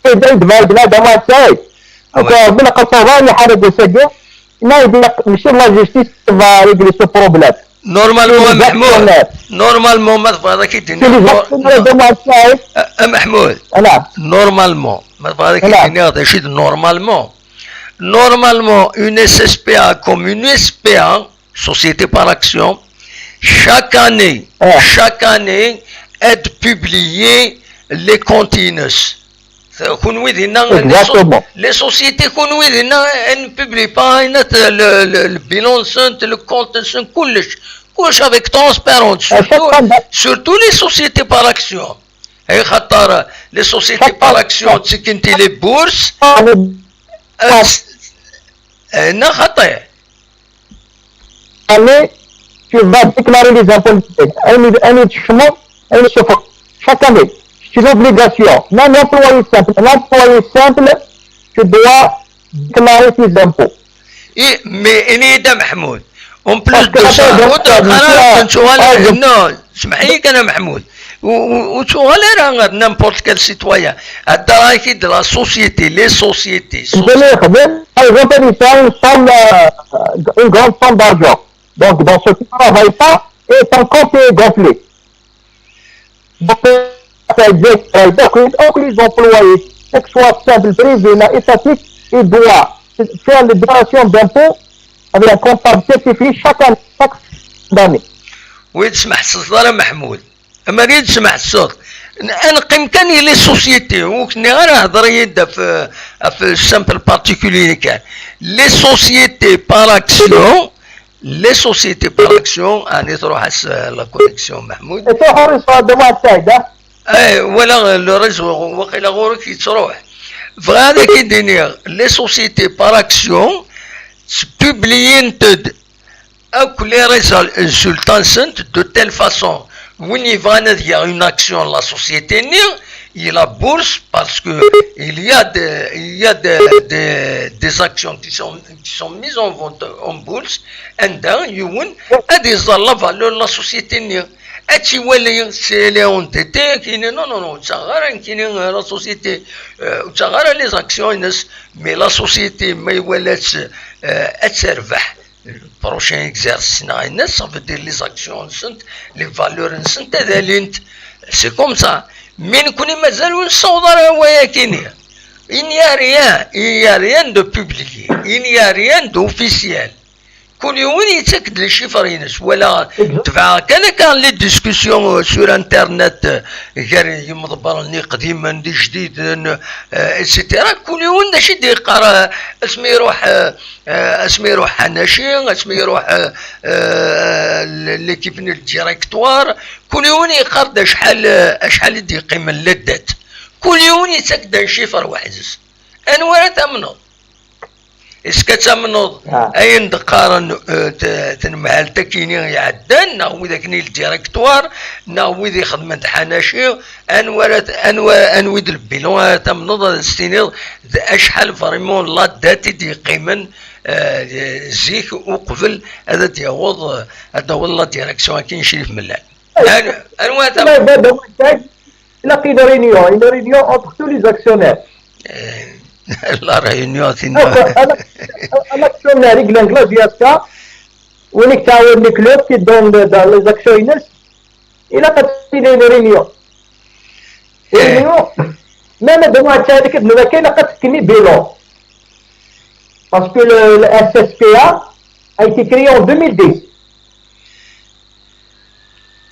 Speaker 2: de match بلا قصواني حرق وسجل ما يدير ماشي لا جوستيس va régler ce problème
Speaker 1: نورمالمون محمود نورمالمون ما هذاك الدنيا محمود
Speaker 2: نعم
Speaker 1: نورمالمون ما هذاك الدنيا هذا شيء نورمالمون une SSPA comme une SPA société par action chaque année aide publier les continus les sociétés ne publient pas le bilan le compte كلش avec transparence surtout les sociétés par action هي خاطر les sociétés par action تسكنتي les bourses هنا خطير
Speaker 2: tu vas déclarer les impôts chaque année c'est une obligation. Même l'employé simple, tu dois déclarer tes impôts.
Speaker 1: Mais il est Mahmoud. En plus de ça, non, اسمحي انا محمود وتغالر n'importe quel citoyen الدراهم de la société les sociétés
Speaker 2: une grande somme d'argent donc dans ce qui ne travaille pas et ton compte est gonflé donc les employés que ce soit simple privé ou étatique ils doivent faire les déclarations d'impôts avec un comptable certifié chaque année
Speaker 1: ويتسمح الصدر محمود اما غير تسمح الصوت انا قيمكاني لي سوسيتي وكني غير نهضر يدا في السامبل بارتيكولي كان لي سوسيتي بار اكسيون اني تروح لا كونيكسيون محمود
Speaker 2: تروح ريسو دوما سايده
Speaker 1: ولا لو ريزو وقيلا غورك يتروح فغادا كي دينير لي سوسيتي بار اكسيون بوبليين les résultats sont de telle façon où il y a une action la société il y a la bourse parce que il y a des actions qui sont mises en vente en bourse et des la valeur de la société c'est les entités qui non la société les actions mais la société mais elle servent le prochain exercice, ça veut dire les actions, les valeurs, c'est comme ça. Mais nous connaissons il n'y a rien de publié, il n'y a rien d'officiel. كل يوم يتأكد لي شفرينس ولا تبع كان لي ديسكسيون سور انترنت غير يمضبرني قديما دي جديد اتسيتيرا كل يوم داش يقرا اسمي يروح حناشي اسمي يروح ليكيب الديريكتوار كل يوم يقرا شحال يدي قيمه للدات كل يوم يتأكد شفر واحد انوار تمنض اسكا تمنوض اين دقارن تنمهل تكيني يعدان ناوي ذاك الديريكتوار ناوي ذي خدمة حناشي انوي ذا البيلون تمنوض ستينيض اشحال فريمون لا داتي دي قيمن زيك وقبل هذا تيعوض هذا والله ديريكسيون كاين شريف ملال انوا
Speaker 2: تمنوض لا كاين رينيون entre tous les actionnaires
Speaker 1: la réunion
Speaker 2: l'actionnaire anglais ديالك وينك تعاون لي كلوب كي دون لي زاكسيونيرز الى كتسيني رينيون ميم دابا هاديك دابا كاينه كتكني بيلون باسكو le SSPA a été créé en 2010.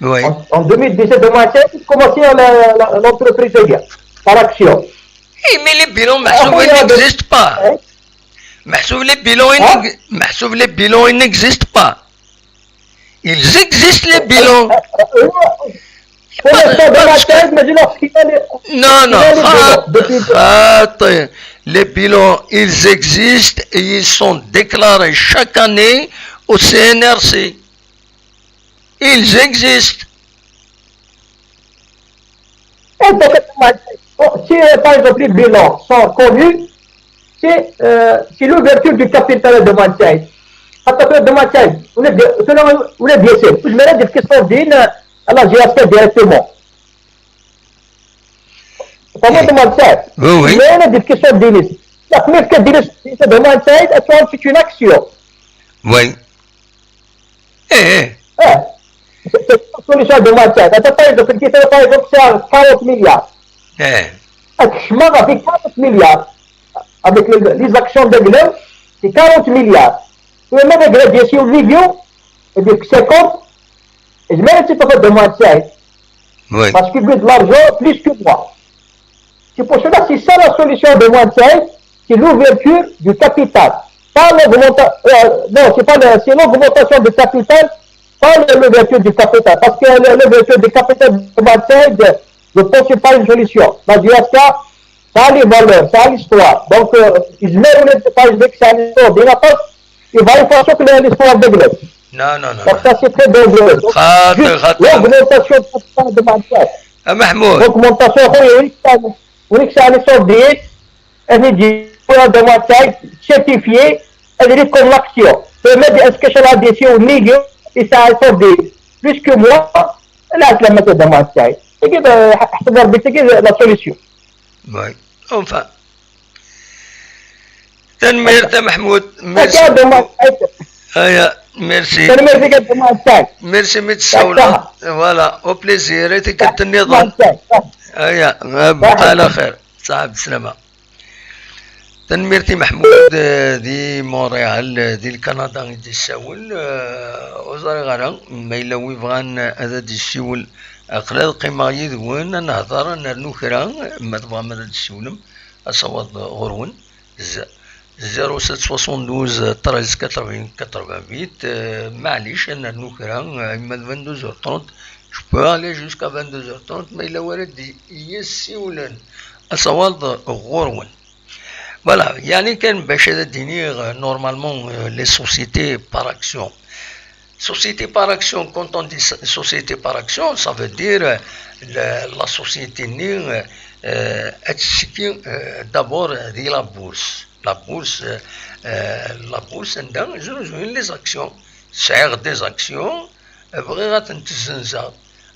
Speaker 1: Oui.
Speaker 2: En 2017 demain commencé l'entreprise par action.
Speaker 1: Mais les bilans n'existent pas. les bilans, ils n'existent pas. Ils existent les bilans. Non, les bilans, ils existent et ils sont déclarés chaque année au CNRC. Ils existent.
Speaker 2: Si par exemple les bilans sont connus, c'est l'ouverture du capital de Manchai. حتى de Manchai, on est bien sûr. Je me dis qu'est-ce qu'on dit, alors j'ai aspect directement. Comment de Manchai?
Speaker 1: Oui.
Speaker 2: Mais on a dit qu'est-ce qu'on dit. La première que dit de Manchai, c'est une action.
Speaker 1: Oui.
Speaker 2: C'est une solution de Manchai. Par exemple, c'est 40 milliards. Avec 40 milliards, avec les actions de Gleb, c'est 40 milliards. Et même avec bien sûr Livio, et puis 50, et je mets un peu de Manchai.
Speaker 1: Oui.
Speaker 2: Parce qu'il veut de l'argent plus que moi. C'est pour cela, c'est ça la solution de Manchai, c'est l'ouverture du capital. Pas c'est l'augmentation du capital, pas l'ouverture du capital. Parce que l'ouverture du capital de Manchai, je pense que ce n'est pas une solution. La GSK, ça a les valeurs, ça a l'histoire. Donc, ils mettent pas que ça a l'histoire de la poste, il va y faire que l'histoire de Gleb.
Speaker 1: Non.
Speaker 2: Donc, ça, c'est très dangereux. L'augmentation du capital de Manchai.
Speaker 1: Mahmoud.
Speaker 2: L'augmentation, oui, ça a l'histoire elle dit, de Manchai, certifié, elle dit comme l'action. Et même, est-ce que c'est l'addition au milieu, et ça a l'histoire plus que moi, là, c'est la méthode de Manchai. C'est la solution.
Speaker 1: Oui, enfin. Tanmir Mahmoud, merci. Merci. Merci متسولة. Voilà, au plaisir. اتكت النظام. بقى على خير. صاحب السلامة. تنميرتي محمود دي مونريال دي الكندا دي الساول وزاري غانا ما إلا ويبغان هذا دي السيول أقلال قيمة يدوين نهضر نرنو كرا ما تبغى ماذا دي السيولم أصوات غرون 0772 13 80 88 معليش نرنو كرا إما 22h30 je peux aller jusqu'à 22h30 mais إلا ورد دي يسيولن أصوات غرون. Voilà, يعني كان باش définir normalement les sociétés par action. Société par action, quand on dit société par action, ça veut dire la société d'abord la bourse. La bourse, les actions. C'est des actions,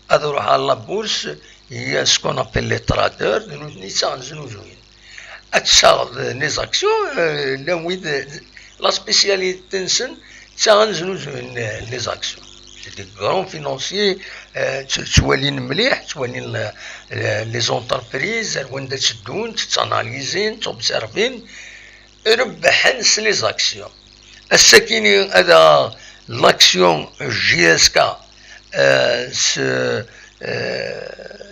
Speaker 1: à la bourse, il y a ce qu'on appelle les traders, les actions, la spécialité, les actions. C'est des grands financiers, les entreprises, tu analyses, tu observes, les actions. L'action JSK,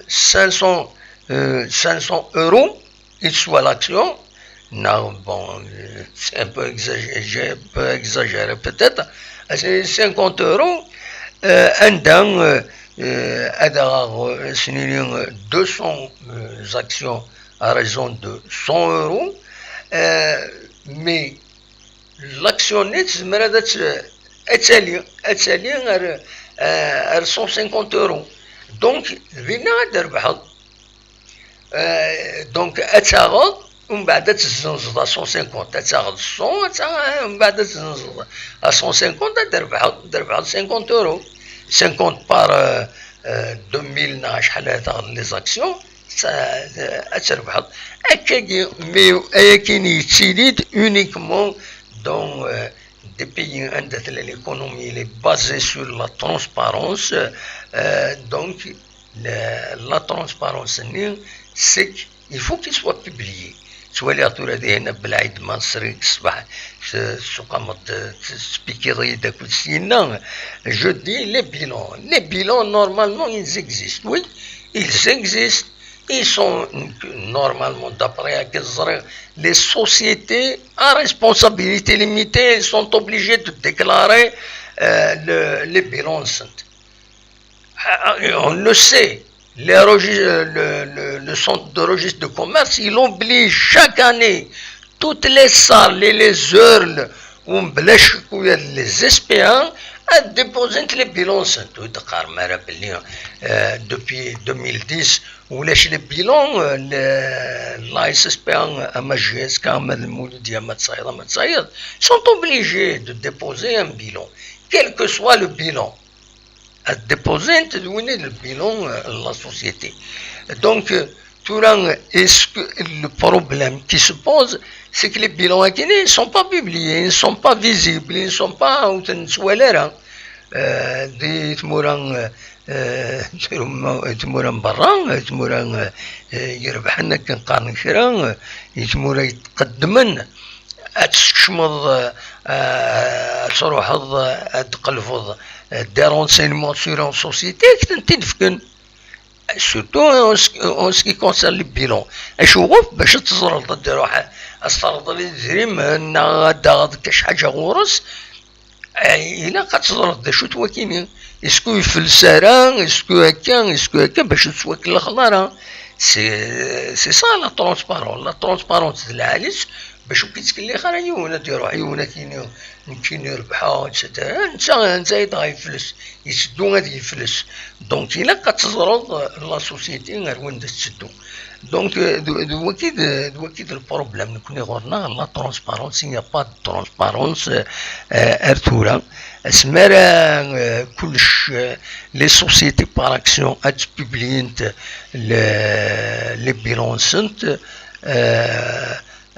Speaker 1: 500 euros, il soit l'action. Non, bon, c'est un peu exagéré peut-être. C'est 50 euros. Un d'un, 200 actions à raison de 100 euros. Mais l'actionniste, elle 150 euros. Donc, donc, ومن بعد تزنزض 150 تاخذ 100 ومن بعد تزنزض 150 تربح 50 euros 50 par 2000 شحال تاخذ لي زاكسيون تربح هكا مي كاين يتسيديد uniquement dans des pays où l'économie est basée sur la transparence donc la transparence c'est qu'il faut qu'il soit publié. سوالي أطول هنا بالعيد مصري الصباح سوق سبيكيري داك السينا je dis les bilans normalement ils existent oui ils existent Ils sont normalement, d'après les sociétés à responsabilité limitée sont obligées de déclarer les bilans. On le sait, le centre de registre de commerce, il oblige chaque année toutes les salles et les heures où les SPA à déposer les bilans. Depuis 2010, où les bilans, l'ASSPA sont obligés de déposer un bilan, quel que soit le bilan. À déposer le bilan de la société. Donc, le problème qui se pose, c'est que les bilans ne sont pas publiés, ils ne sont pas visibles, ils ne sont pas تموران برا تموران يربح لنا كنقارن كرا تمورا يتقدمن تشمض تروح تقلفض des renseignements sur une société surtout en ce qui concerne les bilans. اشوف باش تزرد تروح استرد الزريم ان كاش حاجه غورس الى كتزرد شو توكيني اسكو يفلسارا اسكو باش تسوك الخضره سي سا لا ترونسبارونس العاليس باش كيتكلي خرا يونا ديرو عيونا كاين يربحوا انت غيفلس يسدو غادي يفلس دونك الا كتزرد لا سوسيتي غير وين تسدو دونك دوكيد البروبليم نكون غورنا لا ترونسبارونس يا با ترونسبارونس ارتورا اسمرا كلش لي سوسيتي بار اكسيون اتبوبلينت لي بيلونسنت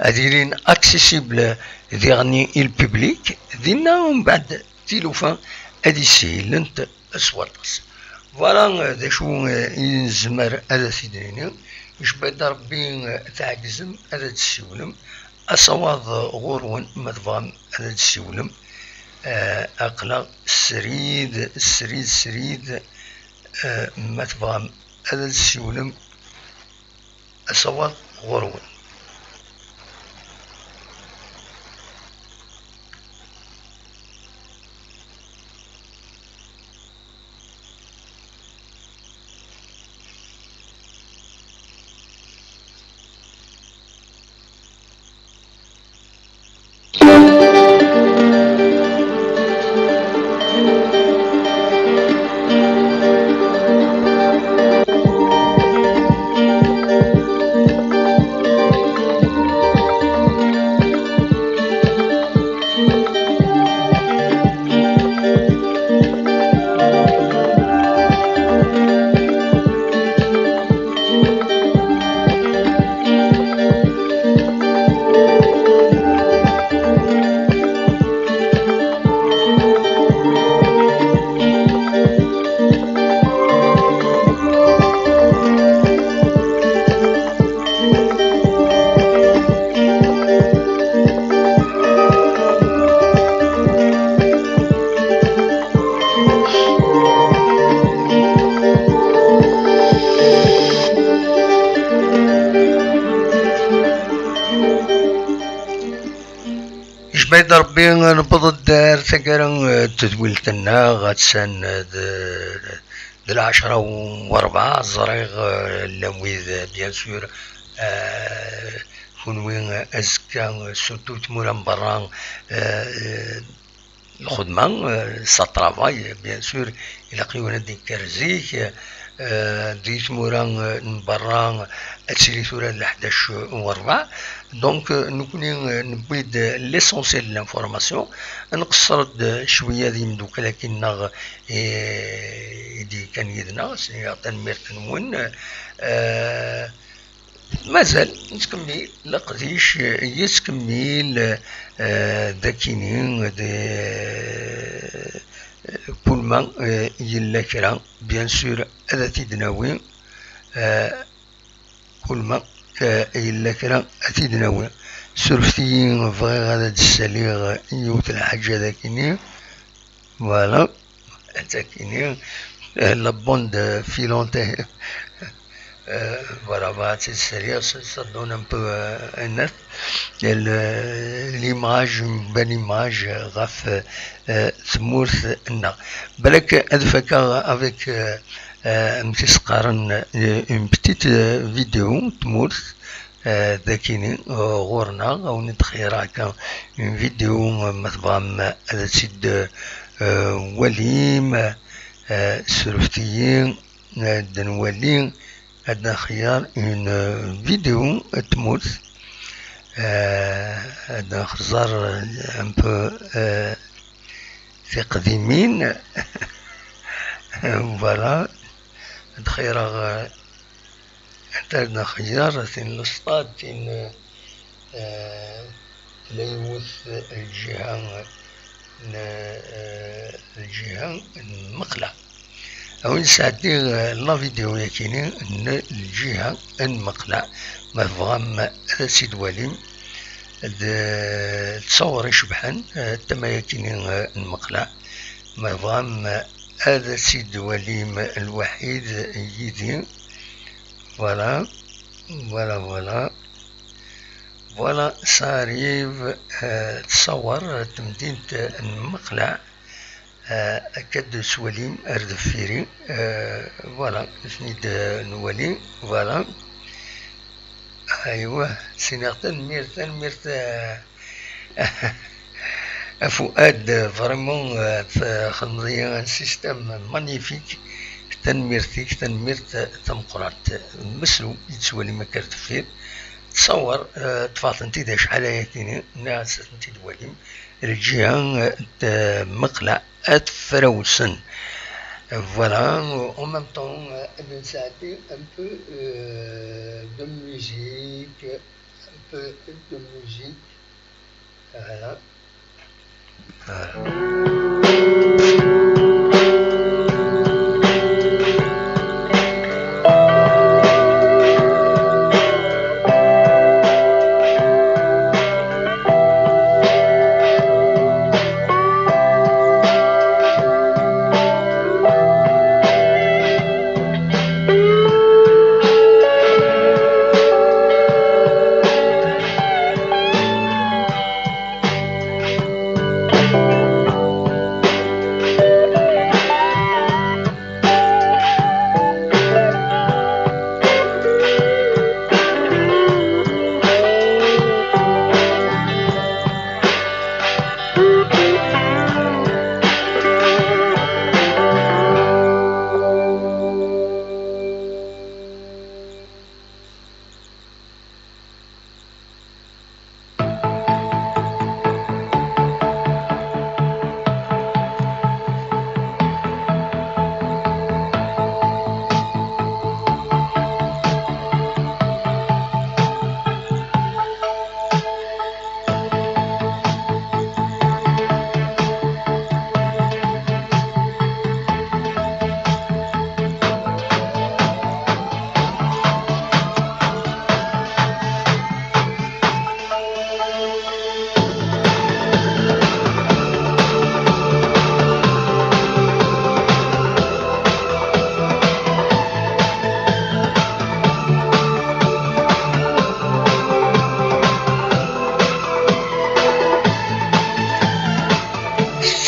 Speaker 1: هاديرين اكسيسيبل ديغني البوبليك دينا ومن بعد تيلوفان هادي سيلنت اسوارتس فوالا دا شو ينزمر هذا سيديني باش بدا ربي تعجزم هذا تسيولم اصواد غورون مدفام هذا تسيولم اقلا سريد مدفام هذا تسيولم اصواد غورون بعد ربي نبض الدار تقرن تدويلتنا غاتسان العشرة وربعة الزريغ اللمويذ بيان سور كونوين أزكا سورتو تموران بران الخدمة سا طرافاي بيان سور إلا قيونا دي كرزيك دي تموران بران أتسيلي ثورة لحداش وربع دونك نكوني نبيد ليسونسيال دو لانفورماسيون نقصرد شويه دي مدوك لكن دي كان يدنا تنمير تنون مازال نتكمل لقديش يتكمل داكينين كل ما يلا كرا بيان سور هذا تيدناوي كل ما إلا كرا أتيدناوي سرفتي فغي غادا تساليغ يوت الحاجة ذاكيني فوالا ذاكيني لابوند فيلونتي voilà, bah, ça donne un peu un l'image, une belle image غاف ثمورث لنا بالك هذا avec متسقارن une petite vidéo ثمورث ذاكيني غورنا او ندخيرا كان une vidéo مثلا هذا سيد وليم سرفتيين دنولين عندنا خيار اون فيديو تموت عندنا خزار ان بو في قديمين فوالا خيار عندنا خيار تين الاسطاد تين ليوث الجهة المقلع أو نساعدني لا فيديو يكيني الجهة المقلع ما فغام سيد وليم تصور يشبحن تما يكيني المقلع ما فغام هذا سيد وليم الوحيد يدي فوالا فوالا صاريف تصور تمدينة المقلع أكد سوليم أردفيري فوالا سنيد نولي فوالا أيوه سيناغتن ميرت فؤاد فريمون خنضية سيستم مانيفيك تنميرتيك تنميرت تمقرات مسلو يتسولي مكرت فيه تصور طفات انتي دا شحال ياكيني ناس انتي دواليم الجهة مقلع أتفروسن voilà en même temps نساعدي un peu de musique voilà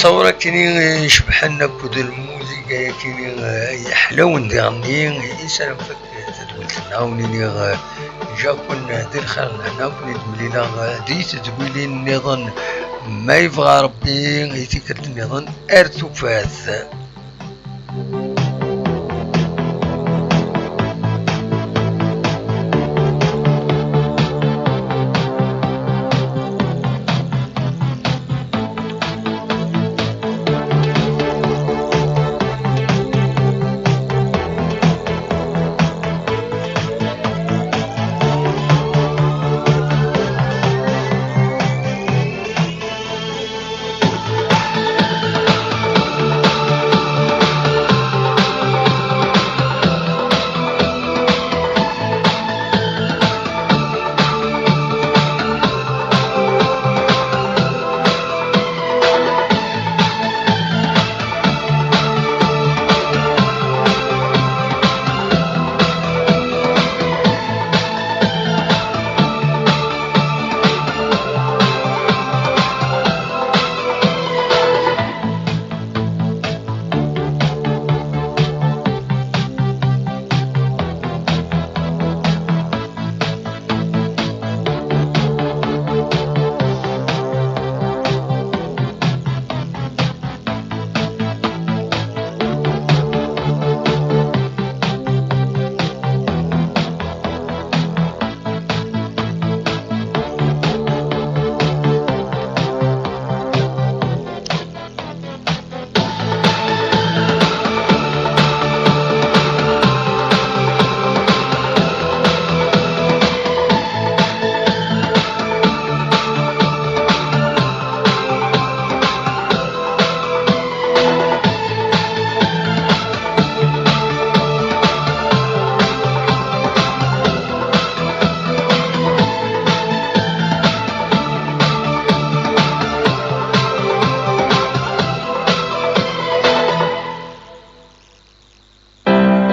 Speaker 1: تصور كيني يشبحنا كود الموسيقى كيني يحلون ديغني إنسان فك تدولتنا ونيني جا كون دير خير هنا كون يدملينا ديت تقولين نظن ما يبغى ربي يتكرد النظام ارتفاث